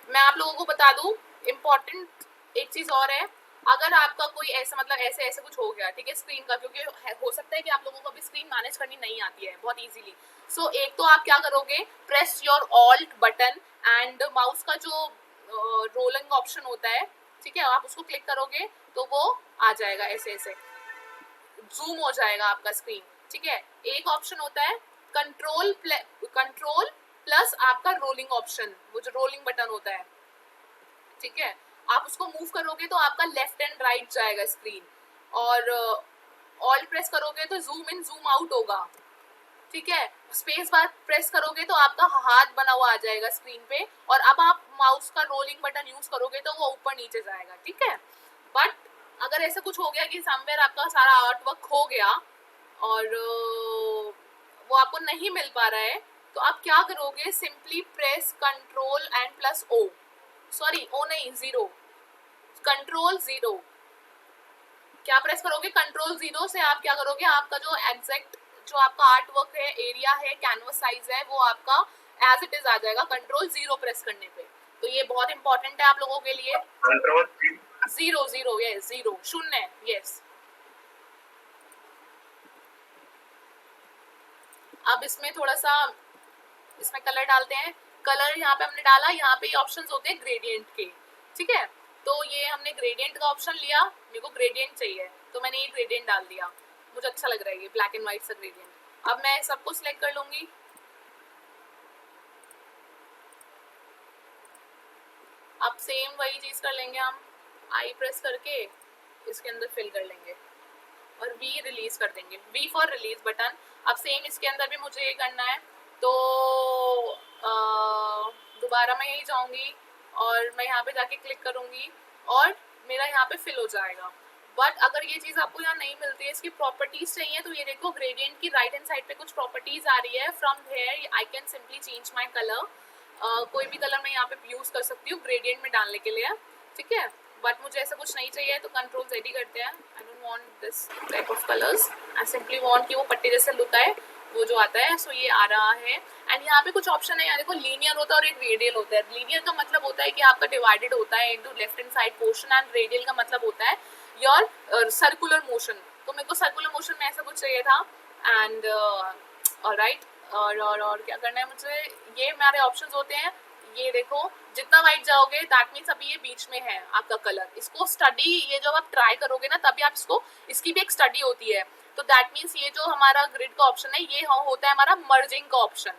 मैं आप लोगों को बता दूं, इम्पोर्टेंट एक चीज और है, अगर आपका कोई ऐसा मतलब ऐसे ऐसे कुछ हो गया, ठीक है, स्क्रीन का, क्योंकि हो सकता है कि आप लोगों को अभी स्क्रीन मैनेज करनी नहीं आती है बहुत इजीली। सो एक तो आप क्या करोगे, press your alt button and mouse का जो रोलिंग ऑप्शन होता है, ठीक है, आप उसको क्लिक करोगे तो वो आ जाएगा, ऐसे ऐसे जूम हो जाएगा आपका स्क्रीन, ठीक है। एक ऑप्शन होता है कंट्रोल प्लस आपका रोलिंग ऑप्शन, वो जो रोलिंग बटन होता है, ठीक है, आप उसको मूव करोगे तो आपका लेफ्ट एंड राइट जाएगा स्क्रीन, और ऑल प्रेस करोगे तो जूम इन जूम आउट होगा, ठीक है। स्पेस बार प्रेस करोगे तो आपका हाथ बना हुआ आ जाएगा स्क्रीन पे, और अब आप माउस का रोलिंग बटन यूज करोगे तो वो ऊपर नीचे जाएगा, ठीक है। बट अगर ऐसा कुछ हो गया कि समवेयर आपका सारा आर्ट वर्क खो गया और वो आपको नहीं मिल पा रहा है, तो आप क्या करोगे, simply press control and plus O, sorry O नहीं, जीरो, कंट्रोल जीरो, क्या प्रेस करोगे, कंट्रोल जीरो से आप क्या करोगे, आपका जो एग्जैक्ट जो आपका आर्ट वर्क है, एरिया है, कैनवस साइज है, वो आपका एज इट इज आ जाएगा कंट्रोल जीरो प्रेस करने पे। तो ये बहुत इंपॉर्टेंट है आप लोगों के लिए। Control zero zero, yes, zero, शून्य, यस। अब इसमें थोड़ा सा इसमें कलर डालते हैं। कलर यहाँ पे हमने डाला, यहाँ पे ऑप्शंस होते हैं ग्रेडियंट के, ठीक है। तो ये हमने ग्रेडियंट का ऑप्शन लिया, मेरे को ग्रेडियंट चाहिए तो मैंने ये ग्रेडियंट डाल दिया, मुझे अच्छा लग रहा है ये ब्लैक एंड व्हाइट सा ग्रेडियंट। अब मैं सबको सिलेक्ट कर लूंगी, अब सेम वही चीज कर लेंगे हम, आई प्रेस करके इसके अंदर फिल कर लेंगे और वी रिलीज कर देंगे, वी फॉर रिलीज बटन। अब सेम इसके अंदर भी मुझे ये करना है, तो दोबारा मैं यही जाऊंगी और मैं यहाँ पे जाके क्लिक करूंगी और मेरा यहाँ पे फिल हो जाएगा। बट अगर ये चीज़ आपको यहाँ नहीं मिलती है, इसकी प्रॉपर्टीज चाहिए, तो ये देखो ग्रेडियंट की राइट हैंड साइड पे कुछ प्रॉपर्टीज आ रही है, from there I can simply change my colour, कोई भी कलर मैं यहाँ पे यूज कर सकती हूँ ग्रेडियंट में डालने के लिए, ठीक है। बट मुझे ऐसा कुछ नहीं चाहिए तो कंट्रोल जेड ही करते हैं, आई don't want this type of colours, I simply want कि वो पट्टी जैसे लुक आए, वो जो आता है। सो ये आ रहा है, एंड यहाँ पे कुछ ऑप्शन है, यहाँ देखो लीनियर होता है और एक रेडियल होता है। लीनियर का मतलब होता है कि आपका डिवाइडेड होता है into left hand side portion, and radial का मतलब होता है योर सर्कुलर मोशन। तो मेरे को सर्कुलर मोशन में ऐसा कुछ चाहिए था, एंड ऑलराइट, और क्या करना है मुझे, ये हमारे ऑप्शंस होते हैं, ये देखो जितना वाइट जाओगे दैट मीन्स अभी ये बीच में है आपका कलर। इसको स्टडी, ये जब आप ट्राई करोगे ना तभी आप इसको, इसकी भी एक स्टडी होती है, तो दैट मीन्स ये जो हमारा ग्रिड का ऑप्शन है ये होता है हमारा मर्जिंग का ऑप्शन,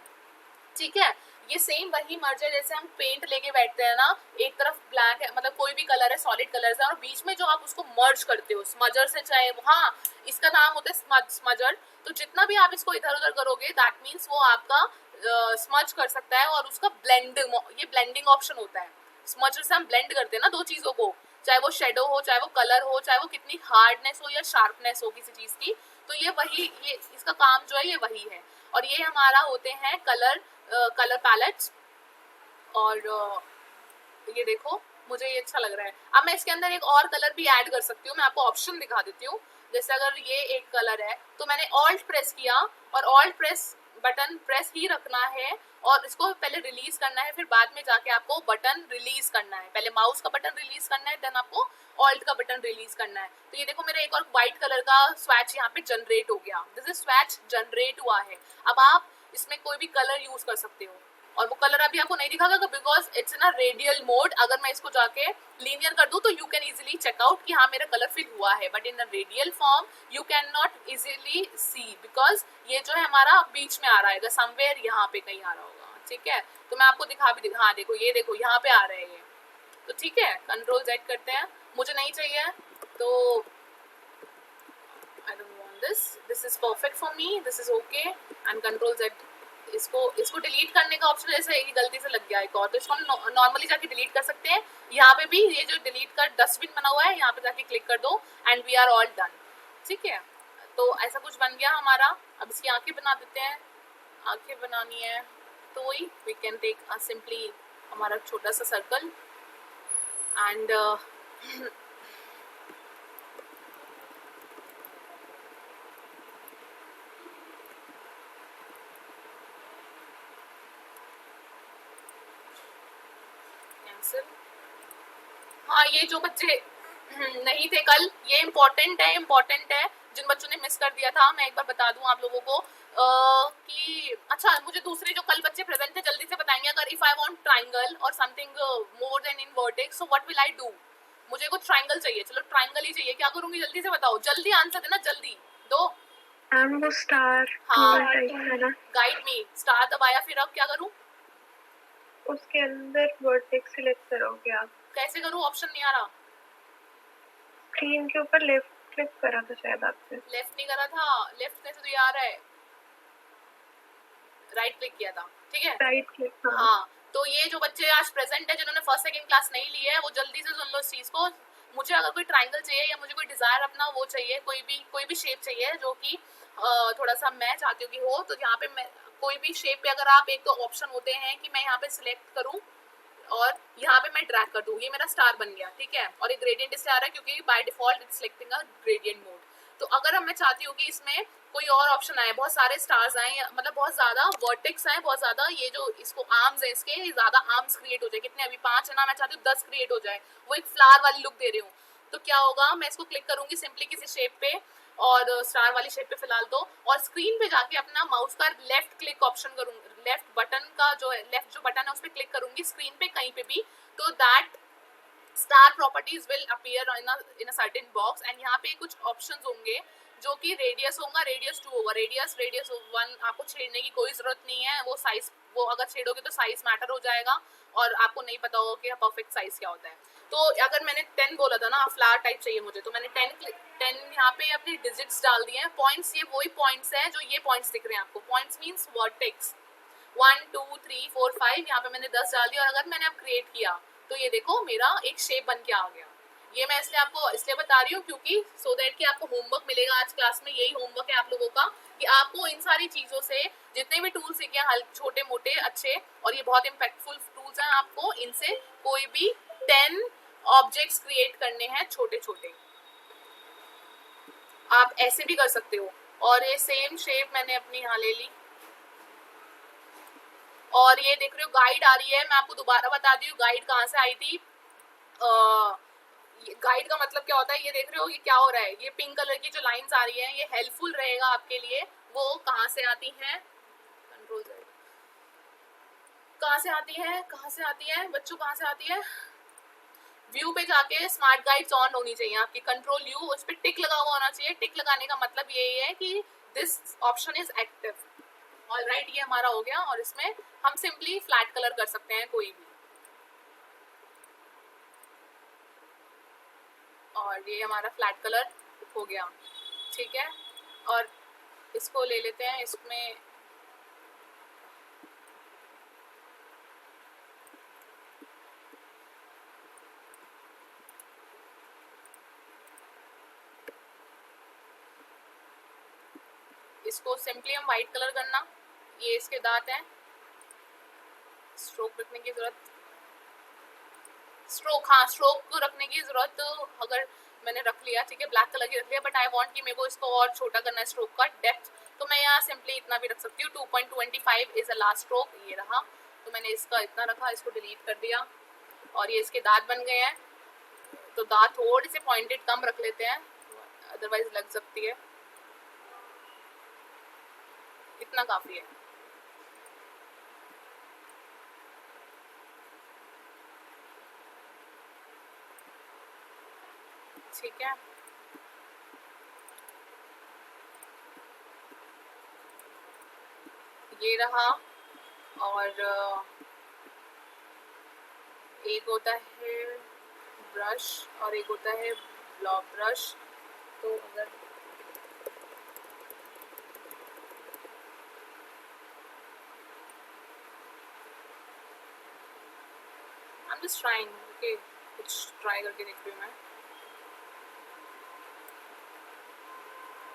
ठीक है। ये सेम वही मर्ज है जैसे हम पेंट लेके बैठते हैं ना, एक तरफ ब्लैक है, मतलब कोई भी कलर है, सॉलिड कलर है, और बीच में जो आप उसको मर्ज करते हो स्मजर से, चाहे हाँ इसका नाम होता है स्मजर। तो जितना भी आप इसको इधर उधर करोगे दैट मीन्स वो आपका स्मज कर सकता है, और उसका ब्लेंड, ये ब्लेंडिंग ऑप्शन होता है। स्मजर से हम ब्लेंड करते हैं ना दो चीज़ों को, चाहे वो शेडो हो, चाहे वो कलर हो, चाहे वो कितनी हार्डनेस हो या शार्पनेस हो किसी चीज़ की, तो ये वही, ये इसका काम जो है ये वही है। और ये हमारा होते हैं कलर पैलेट्स, और ये देखो मुझे ये अच्छा लग रहा है। अब मैं इसके अंदर एक और कलर भी ऐड कर सकती हूँ, मैं आपको ऑप्शन दिखा देती हूँ। जैसे अगर ये एक कलर है तो मैंने ऑल्ट प्रेस किया, और ऑल्ट प्रेस बटन प्रेस ही रखना है, और इसको पहले रिलीज करना है, फिर बाद में जाके आपको बटन रिलीज करना है। पहले माउस का बटन रिलीज करना है, देन आपको ऑल्ट का बटन रिलीज करना है। तो ये देखो मेरा एक और व्हाइट कलर का स्वैच यहाँ पे जनरेट हो गया, दिस इज स्वैच जनरेट हुआ है। अब आप इसमें कोई भी कलर यूज कर सकते हो, और वो कलर अभी आपको नहीं दिखागा because it's in a radial mode. अगर मैं इसको जाके लीनियर कर दूं तो you can easily check out कि हाँ मेरा कलर फिल हुआ है, but in a radial form you can not easily see, because ये जो है हमारा बीच में आ रहा है, समवेयर यहाँ पे कहीं आ रहा होगा, ठीक है। तो मैं आपको दिखा भी, हाँ देखो ये देखो यहाँ पे आ रहे हैं ये, तो ठीक है। कंट्रोल जेड करते हैं, मुझे नहीं चाहिए तो आई don't want this, this is perfect for me, this is okay, and control Z इसको डिलीट करने का ऑप्शन जैसे ये गलती से लग गया एक और, तो इसको हम नॉर्मली जाके डिलीट कर सकते हैं। यहाँ पे भी ये जो डिलीट का डस्टबिन बना हुआ है यहाँ पे जाके क्लिक कर दो and we are all done. ठीक है, तो ऐसा कुछ बन गया हमारा। अब इसकी आंखें बना देते हैं, आंखें बनानी है तो वही वी कैन टेक सिंपली हमारा छोटा सा सर्कल एंड हाँ, ये जो बच्चे नहीं थे कल, ये इम्पोर्टेंट है जिन बच्चों ने मिस कर दिया था, मैं एक बार बता दूं आप लोगों को कि अच्छा मुझे दूसरे जो कल बच्चे प्रेजेंट थे जल्दी से बताएंगे। अगर इफ आई वांट ट्रायंगल और something more then in vertex so what will I do. मुझे कुछ ट्रायंगल चाहिए, चलो ट्रायंगल ही चाहिए, क्या करूंगी जल्दी से बताओ, जल्दी आंसर देना, जल्दी दो। वो स्टार हाँ, है ना, गाइड मी, स्टार दबाया, फिर अब क्या करूं, उसके अंदर वर्टेक्स सिलेक्ट करोगे आप। कैसे करूं, ऑप्शन नहीं आ रहा। स्क्रीन के ऊपर लेफ्ट क्लिक करा था शायद आपने। लेफ्ट नहीं करा था, लेफ्ट में से तो ये आ रहा है, राइट क्लिक किया था। ठीक है, राइट क्लिक। हाँ, तो ये जो बच्चे आज प्रेजेंट है जिन्होंने फर्स्ट सेकंड क्लास नहीं ली है वो जल्दी से सुन लो इस चीज को। मुझे अगर कोई ट्रायंगल चाहिए या मुझे कोई डिजायर अपना वो चाहिए, कोई भी शेप चाहिए जो कि थोड़ा सा मैं चाहती हूँ कि हो, तो यहाँ पे मैं कोई भी शेप पे अगर आप, एक तो ऑप्शन होते हैं कि मैं यहाँ पे सिलेक्ट करूँ और यहाँ पे मैं ड्रैग कर दूँ, ये मेरा स्टार बन गया। ठीक है, और एक ग्रेडियंट इससे आ रहा है क्योंकि by default it's selecting a gradient mode. तो अगर मैं चाहती हूँ कि इसमें कोई और ऑप्शन आए, बहुत सारे स्टार्स आए, मतलब बहुत ज्यादा वर्टेक्स आए, बहुत ज्यादा ये जो इसको आर्म्स है इसके ज्यादा आर्म्स क्रिएट हो जाए, कितने अभी 5 है ना, मैं चाहती हूँ 10 क्रिएट हो जाए, वो एक फ्लावर वाली लुक दे रही हूँ। तो क्या होगा, मैं इसको क्लिक करूंगी सिंपली किसी शेप पे और स्टार वाली शेप पे फिलहाल तो, और स्क्रीन पे जाके अपना माउस का लेफ्ट क्लिक ऑप्शन करूंगी, लेफ्ट बटन का जो लेफ्ट जो बटन है उस पर क्लिक करूंगी स्क्रीन पे कहीं पे भी, तो that star properties will appear in a certain box and यहाँ पे कुछ ऑप्शंस होंगे जो कि रेडियस होगा, रेडियस 2 होगा, रेडियस 1 आपको छेड़ने की कोई जरूरत नहीं है, वो साइज, वो अगर छेड़ोगे तो साइज मैटर हो जाएगा और आपको नहीं पता होगा कि परफेक्ट साइज क्या होता है। तो अगर मैंने 10 बोला था ना, फ्लावर टाइप चाहिए मुझे, तो मैंने 10 यहाँ पे अपनी डिजिट्स डाल दिए हैं। पॉइंट्स, ये वही पॉइंट्स है जो ये पॉइंट्स दिख रहे हैं आपको, पॉइंट्स मीन्स वर्टेक्स 1 2 3 4 5, यहाँ पे मैंने 10 डाल दिया और अगर मैंने अब क्रिएट किया तो ये देखो मेरा एक शेप बन के आ गया। ये मैं इसलिए आपको इसलिए बता रही हूँ क्योंकि सो दैट कि आपको होमवर्क मिलेगा आज क्लास में, यही होमवर्क है आप लोगों का कि आपको इन सारी चीज़ों से जितने भी टूल्स सीखे हैं, छोटे मोटे अच्छे, और ये बहुत इम्पैक्टफुल टूल्स हैं, आपको इनसे कोई भी 10 ऑब्जेक्ट्स क्रिएट करने हैं छोटे छोटे, आप ऐसे भी कर सकते हो। और ये सेम शेप मैंने अपनी यहाँ ले ली और ये देख रहे हो गाइड आ रही है, मैं आपको दोबारा बता दी हूँ गाइड कहाँ से आई थी। गाइड का मतलब क्या होता है, ये देख रहे हो ये क्या हो रहा है, ये पिंक कलर की जो लाइंस आ रही हैं ये हेल्पफुल रहेगा आपके लिए। वो कहाँ से आती हैं, कंट्रोल Z, कहाँ से आती है, कहाँ से आती है बच्चों, कहाँ से आती है, व्यू पे जाके स्मार्ट गाइड्स ऑन होनी चाहिए आपकी, कंट्रोल U, उस पर टिक लगा हुआ होना चाहिए। टिक लगाने का मतलब यही है कि this option is active. Alright, ये हमारा हो गया और इसमें हम सिंपली फ्लैट कलर कर सकते हैं कोई भी, और ये हमारा फ्लैट कलर हो गया। ठीक है, और इसको ले लेते हैं, इसमें इसको सिंपली हम वाइट कलर करना, ये इसके दांत हैं, स्ट्रोक रखने की जरूरत, स्ट्रोक, हाँ स्ट्रोक को रखने की जरूरत अगर मैंने रख लिया, ठीक है ब्लैक कलर की रख लिया, बट आई वांट कि मेरे को इसको और छोटा करना है स्ट्रोक का डेप्थ, तो मैं यहाँ सिंपली इतना भी रख सकती हूँ, 2.25 इज अ लास्ट स्ट्रोक, ये रहा। तो मैंने इसका इतना रखा, इसको डिलीट कर दिया और ये इसके दांत बन गए हैं, तो दांत थोड़े से पॉइंटेड कम रख लेते हैं अदरवाइज लग सकती है, इतना काफी है। ठीक है, ये रहा, और एक होता है ब्रश और एक होता है ब्लॉक ब्रश, तो अगर I am just trying, okay, कुछ ट्राई करके देख रही हूँ मैं।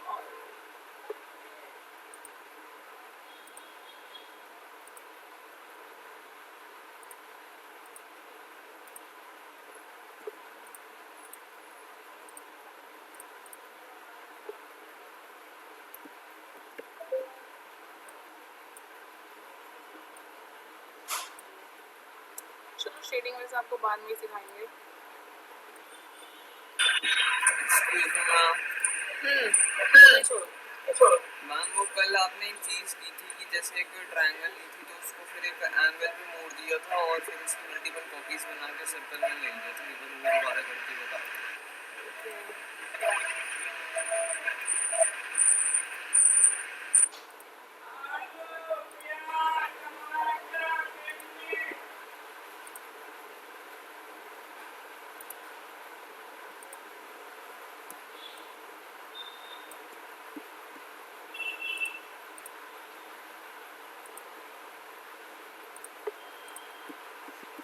और चलो शेडिंग वैसे आपको बाद में ही सिखाएंगे। बोलिए, छोड़ो। मैम वो कल आपने एक चीज की थी कि जैसे एक ट्रायंगल ली थी तो उसको फिर एक एंगल पे मोड़ दिया था और फिर उसकी मल्टीपल कॉपीज बना के सर्कल में ले लिया था। एक बार वो दोबारा करके बता दो।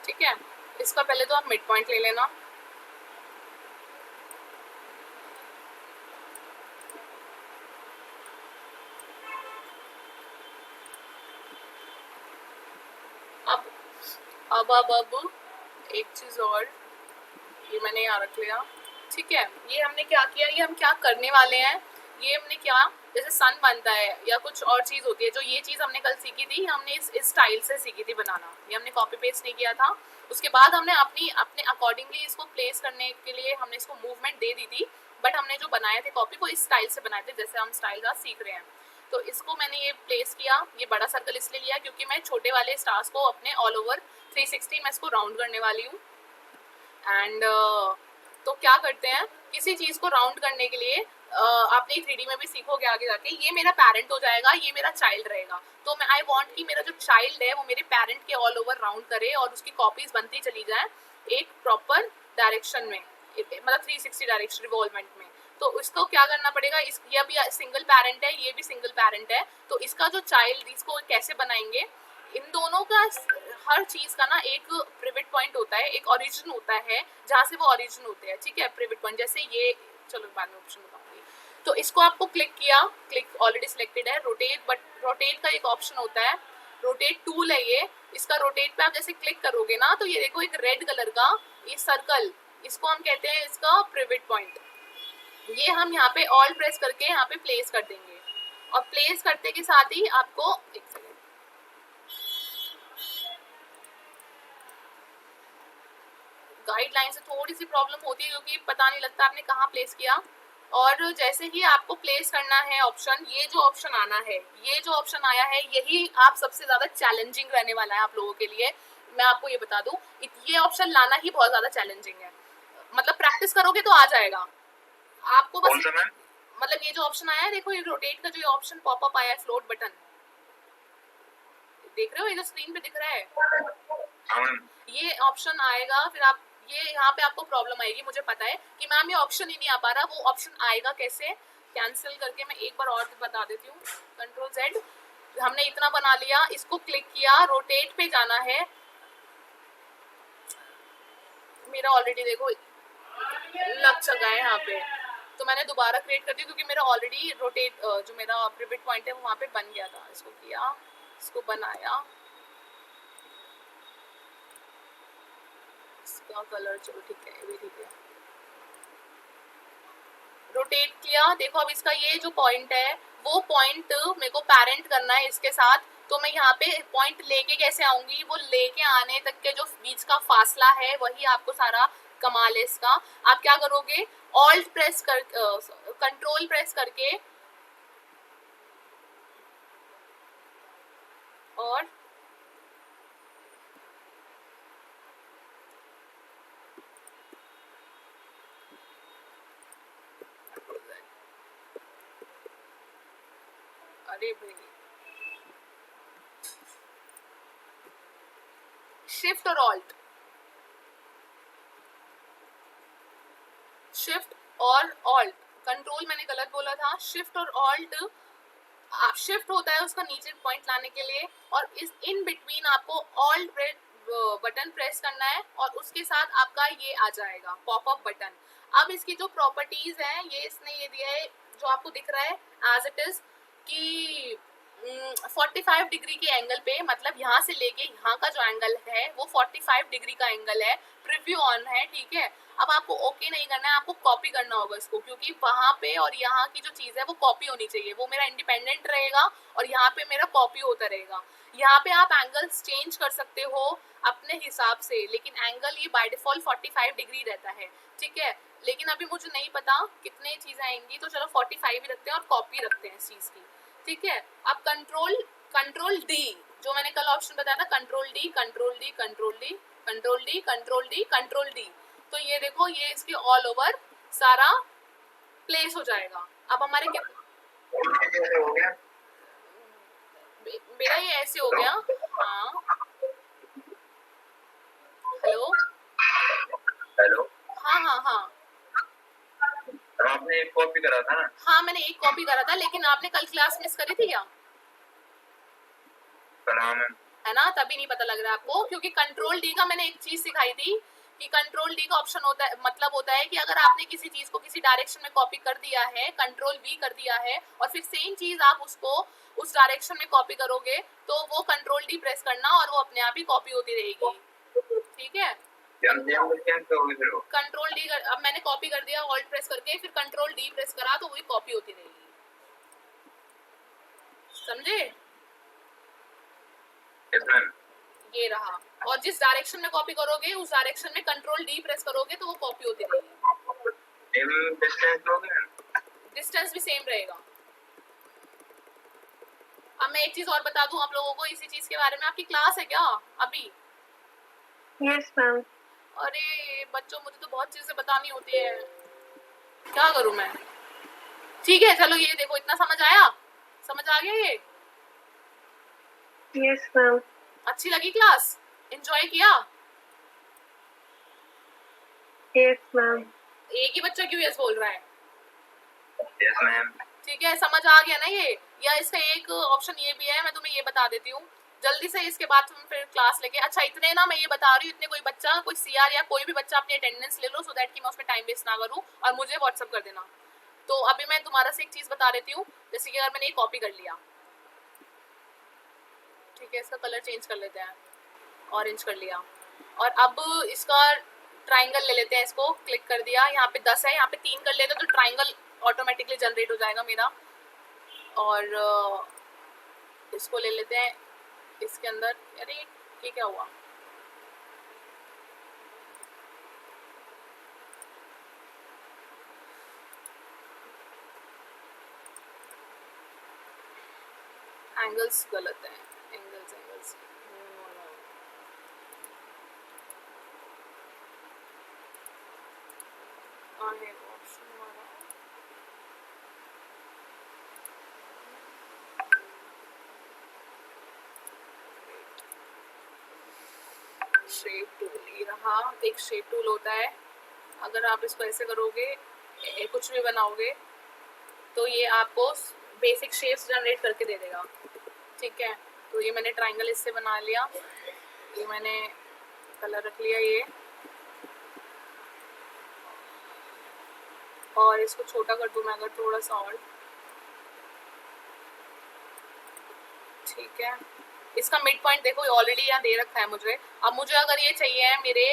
ठीक है, इसका पहले तो आप मिड पॉइंट ले लेना। अब एक चीज और, ये मैंने यहाँ रख लिया। ठीक है, ये हमने क्या किया, ये हम क्या करने वाले हैं, ये हमने क्या, जैसे सन बनता है या कुछ और चीज होती है, जो ये चीज हमने कल सीखी थी, हमने इस स्टाइल से सीखी थी बनाना, ये हमने कॉपी पेस्ट नहीं किया था। उसके बाद हमने अपने अकॉर्डिंगली इसको प्लेस करने के लिए हमने इसको मूवमेंट दे दी थी, बट हमने जो बनाए थे कॉपी को इस स्टाइल से बनाए थे जैसे हम स्टाइल आज सीख रहे हैं। तो इसको मैंने ये प्लेस किया, ये बड़ा सर्कल इसलिए लिया क्योंकि मैं छोटे वाले स्टार्स को अपने ऑल ओवर 360 में इसको राउंड करने वाली हूँ। एंड तो क्या करते हैं, किसी चीज़ को राउंड करने के लिए आपने 3D में भी सीखोगे आगे जाके, ये मेरा पेरेंट हो जाएगा, ये मेरा चाइल्ड रहेगा। तो मैं आई वांट कि मेरा जो चाइल्ड है वो मेरे पेरेंट के ऑल ओवर राउंड करे और उसकी कॉपीज बनती चली जाए एक प्रॉपर डायरेक्शन में, मतलब 360 डायरेक्शन रिवॉल्वमेंट में। तो इसको क्या करना पड़ेगा, ये भी सिंगल पेरेंट है, ये भी सिंगल पेरेंट है, तो इसका जो चाइल्ड, इसको कैसे बनाएंगे, इन दोनों का हर चीज का ना एक प्रिविट पॉइंट होता है, एक ओरिजिन होता है जहाँ से वो ओरिजिन होते हैं। ठीक है, प्रिविट पॉइंट जैसे ये, चलो बाद में ऑप्शन बताऊंगी। तो इसको आपको क्लिक किया, क्लिक ऑलरेडी सिलेक्टेड है, रोटेट, बट रोटेट का एक ऑप्शन होता है, रोटेट टूल है ये, इसका रोटेट पे आप जैसे क्लिक करोगे ना तो ये देखो एक रेड कलर का ये सर्कल, इसको हम कहते हैं इसका प्रिविट पॉइंट। ये हम यहाँ पे ऑल्ट प्रेस करके यहाँ पे प्लेस कर देंगे, और प्लेस करते के साथ ही आपको एक सेकेंड, गाइडलाइन से थोड़ी सी प्रॉब्लम होती है क्योंकि पता नहीं लगता आपने कहाँ प्लेस किया। और जैसे ही आपको प्लेस करना है ऑप्शन, ये जो ऑप्शन आना है, ये जो ऑप्शन आया है, यही आप सबसे ज्यादा चैलेंजिंग रहने वाला है आप लोगों के लिए। मैं आपको ये बता दूं, ये ऑप्शन लाना ही बहुत ज्यादा चैलेंजिंग है, मतलब प्रैक्टिस करोगे तो आ जाएगा आपको बस। मतलब ये जो ऑप्शन आया है देखो, ये रोटेट का जो ऑप्शन पॉपअप आया है, फ्लोट बटन देख रहे हो, ये जो स्क्रीन पे दिख रहा है, ये ऑप्शन आएगा, फिर आप ये यहाँ पे आपको प्रॉब्लम आएगी, मुझे पता है कि मैम ये ऑप्शन ही नहीं आ पा रहा, वो ऑप्शन आएगा कैसे, कैंसिल करके मैं एक बार और बता देती हूँ, कंट्रोल Z, हमने इतना बना लिया, इसको क्लिक किया, रोटेट पे जाना है, मेरा ऑलरेडी देखो लग चुका है यहाँ पे, तो मैंने दोबारा क्रिएट कर दी क्योंकि मेरा ऑलरेडी रोटेट जो मेरा प्रिविट पॉइंट है वो वहाँ पे बन गया था। इसको किया, इसको बनाया, इसका कलर चलो ठीक है, ये भी ठीक है, रोटेट किया, देखो अब इसका ये जो पॉइंट है वो पॉइंट मेरे को पेरेंट करना है इसके साथ, तो मैं यहाँ पे पॉइंट लेके कैसे आऊंगी, वो लेके आने तक के जो बीच का फासला है वही आपको सारा कमाल है इसका। आप क्या करोगे, ऑल्ट प्रेस कर, कंट्रोल प्रेस करके और अरे भाई शिफ्ट और ऑल्ट, शिफ्ट और ऑल्ट, कंट्रोल मैंने गलत बोला था, शिफ्ट और ऑल्ट, शिफ्ट होता है उसका नीचे पॉइंट लाने के लिए, और इस इन बिटवीन आपको ऑल्ट बटन प्रेस करना है और उसके साथ आपका ये आ जाएगा पॉपअप बटन। अब इसकी जो प्रॉपर्टीज हैं ये इसने ये दिया है जो आपको दिख रहा है एज इट इज कि 45 डिग्री के एंगल पे, मतलब यहाँ से लेके यहाँ का जो एंगल है वो 45 डिग्री का एंगल है। प्रीव्यू ऑन है, ठीक है। अब आपको ओके नहीं करना है, आपको कॉपी करना होगा इसको, क्योंकि वहाँ पे और यहाँ की जो चीज़ है वो कॉपी होनी चाहिए। वो मेरा इंडिपेंडेंट रहेगा और यहाँ पे मेरा कॉपी होता रहेगा। यहाँ पे आप एंगल्स चेंज कर सकते हो अपने हिसाब से, लेकिन एंगल ये बाय डिफॉल्ट 45 डिग्री रहता है, ठीक है। लेकिन अभी मुझे नहीं पता कितने चीज़ें आएंगी, तो चलो 45 ही रखते हैं और कॉपी रखते हैं इस चीज़ की, ठीक है। अब कंट्रोल डी, जो मैंने कल ऑप्शन बताया था, control D control D control D control D control D control D, तो ये देखो ये इसके ऑल ओवर सारा प्लेस हो जाएगा। अब हमारे कैसे हो गया? मेरा ये ऐसे हो गया। हाँ हेलो, हेलो, हाँ हाँ हाँ तो आपने एक कॉपी करा था ना? हाँ मैंने एक कॉपी करा था, लेकिन आपने कल क्लास मिस करी थी क्या? करा मैम। है ना, तभी नहीं पता लग रहा है आपको, क्योंकि कंट्रोल डी का मैंने एक चीज सिखाई थी कि कंट्रोल डी का ऑप्शन होता है, मतलब होता है कि अगर आपने किसी चीज को किसी डायरेक्शन में कॉपी कर दिया है, कंट्रोल वी कर दिया है, और फिर सेम चीज आप उसको उस डायरेक्शन में कॉपी करोगे, तो वो कंट्रोल डी प्रेस करना और वो अपने आप ही कॉपी होती रहेगी, ठीक है। कंट्रोल डी अब मैंने कॉपी कर दिया ऑल्ट प्रेस करके, फिर कंट्रोल डी प्रेस करा तो वही कॉपी होती रहेगी, समझे? ये रहा। और जिस डायरेक्शन में कॉपी करोगे उस डायरेक्शन में कंट्रोल डी प्रेस करोगे तो वो कॉपी होती रहेगी। डिस्टेंस भी सेम रहेगा। अब मैं एक चीज और बता दूं आप लोगों को इसी चीज के बारे में। आपकी क्लास है क्या अभी? Yes ma'am. अरे बच्चों, मुझे तो बहुत चीजें बतानी होती है, क्या करूं मैं? ठीक है चलो, ये देखो इतना समझ आया, समझ आ गया ये? Yes ma'am. अच्छी लगी क्लास? एंजॉय किया? Yes ma'am. एक ही बच्चा क्यों यस बोल रहा है? Yes ma'am. ठीक है, समझ आ गया ना ये? या इसका एक ऑप्शन ये भी है, मैं तुम्हें ये बता देती हूँ जल्दी से, इसके बाद तुम फिर क्लास लेके। अच्छा इतने ना मैं ये बता रही हूँ, इतने कोई बच्चा, कोई सीआर या कोई भी बच्चा अपनी अटेंडेंस ले लो, सो दैट कि मैं उसमें टाइम वेस्ट ना करूँ, और मुझे व्हाट्सअप कर देना। तो अभी मैं तुम्हारा से एक चीज़ बता देती हूँ, जैसे कि अगर मैंने ये कॉपी कर लिया, ठीक है, इसका कलर चेंज कर लेते हैं, ऑरेंज कर लिया, और अब इसका ट्राइंगल ले लेते हैं, इसको क्लिक कर दिया, यहाँ पे 10 है, यहाँ पे 3 कर लेते हैं, तो ट्राइंगल ऑटोमेटिकली जनरेट हो जाएगा मेरा। और इसको ले लेते हैं इसके अंदर। अरे ये क्या हुआ? एंगल्स गलत हैं, एंगल्स एंगल्स है ऑप्शन वाला। शेप टूल ये रहा, एक शेप टूल होता है, अगर आप इसको ऐसे करोगे, कुछ भी बनाओगे, तो ये आपको बेसिक शेप्स जनरेट करके दे देगा, ठीक है। तो ये मैंने ट्राइंगल इससे बना लिया, ये मैंने कलर रख लिया ये, और इसको छोटा कर दूँ मैं अगर थोड़ा सा और, ठीक है। इसका मिड पॉइंट देखो ऑलरेडी यहाँ दे रखा है मुझे। अब मुझे अगर ये चाहिए है मेरे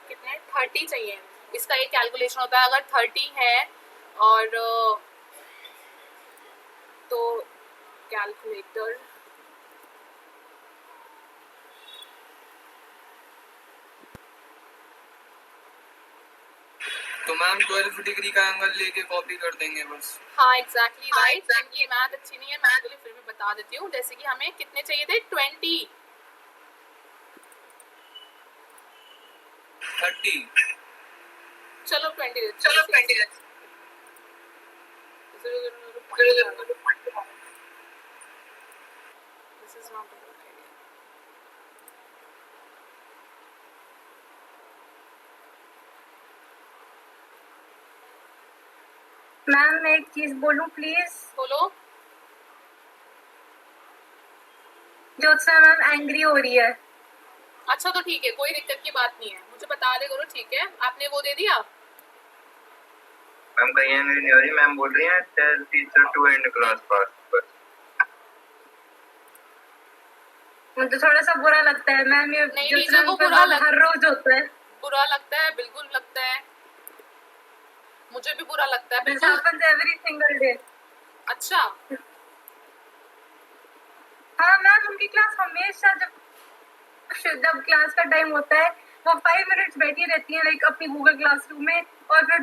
कितने 30 चाहिए, इसका एक कैलकुलेशन होता है, अगर 30 है और तो कैलकुलेटर तो मैम 12 डिग्री का एंगल लेके कॉपी कर देंगे बस। हाँ एग्जैक्टली राइट। ये मैथ अच्छी नहीं है, मैं बोली फिर भी बता देती हूँ। जैसे कि हमें कितने चाहिए थे 20, 30, चलो 20 चलो 20 This is not a good idea. Ma'am मैं एक चीज बोलूं प्लीज? बोलो। ज्योत्सना मैम एंग्री हो रही है। अच्छा तो ठीक है, कोई दिक्कत की बात नहीं है, मुझे बता दे करो, ठीक है। आपने वो दे दिया? मैम कहीं एंग्री नहीं हो रही, मैम बोल रही हैं tell teacher to end class pass बस। मुझे थोड़ा सा बुरा लगता है मैम, ये नहीं, ज्योत्सना टीचर को पे बुरा लग- हर रोज होता है। बुरा लगता है, बिल्कुल लगता है, मुझे भी बुरा लगता है, दिस बिल्कुल। Happens every single day. अच्छा, हाँ मैम, उनकी क्लास हमेशा जब क्लास का टाइम होता है वो 5 मिनट्स बैठी रहती है लाइक अपनी गूगल क्लासरूम में, और फिर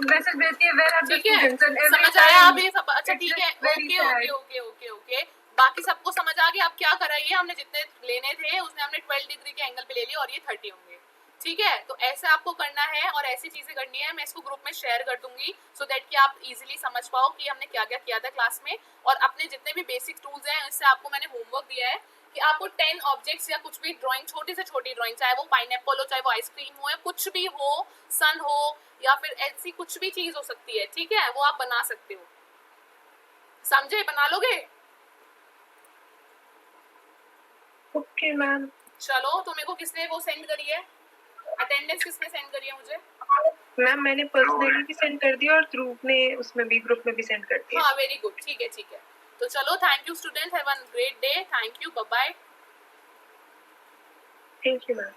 मैसेज भेजती है वेयर आर द ठीक है, स्टूडेंट्स एंड एवरी समझ आया अभी सब। अच्छा ठीक है, very okay sad. Okay okay okay okay, बाकी सबको समझ आ गया। अब क्या कराइए, हमने जितने लेने थे उसने हमने 12 डिग्री के एंगल पे ले लिए और ये 30 होंगे, ठीक है। तो ऐसे आपको करना है और ऐसी चीजें करनी है। मैं इसको ग्रुप में शेयर कर दूंगी सो दैट कि आप इजीली समझ पाओ कि हमने क्या क्या किया था क्लास में। और अपने जितने भी बेसिक टूल्स हैं इससे आपको मैंने होमवर्क दिया है कि आपको 10 ऑब्जेक्ट्स या कुछ भी ड्राइंग, छोटी से छोटी ड्राइंग, चाहे वो पाइनएप्पल हो, चाहे वो आइसक्रीम हो, या कुछ भी हो, सन हो, या फिर ऐसी कुछ भी चीज हो सकती है, ठीक है, वो आप बना सकते हो। समझे? बना लोगे? Okay ma'am. चलो, तो मेरे को किसने वो सेंड करी है, अटेंडेंस किसने सेंड करी है मुझे? मैम मैंने पर्सनली भी सेंड कर दिया और ग्रुप में, उसमें भी ग्रुप में भी सेंड कर दिया। हाँ, वेरी गुड, ठीक है ठीक है। तो चलो, thank you student, have a great day, thank you, bye bye. Thank you ma'am.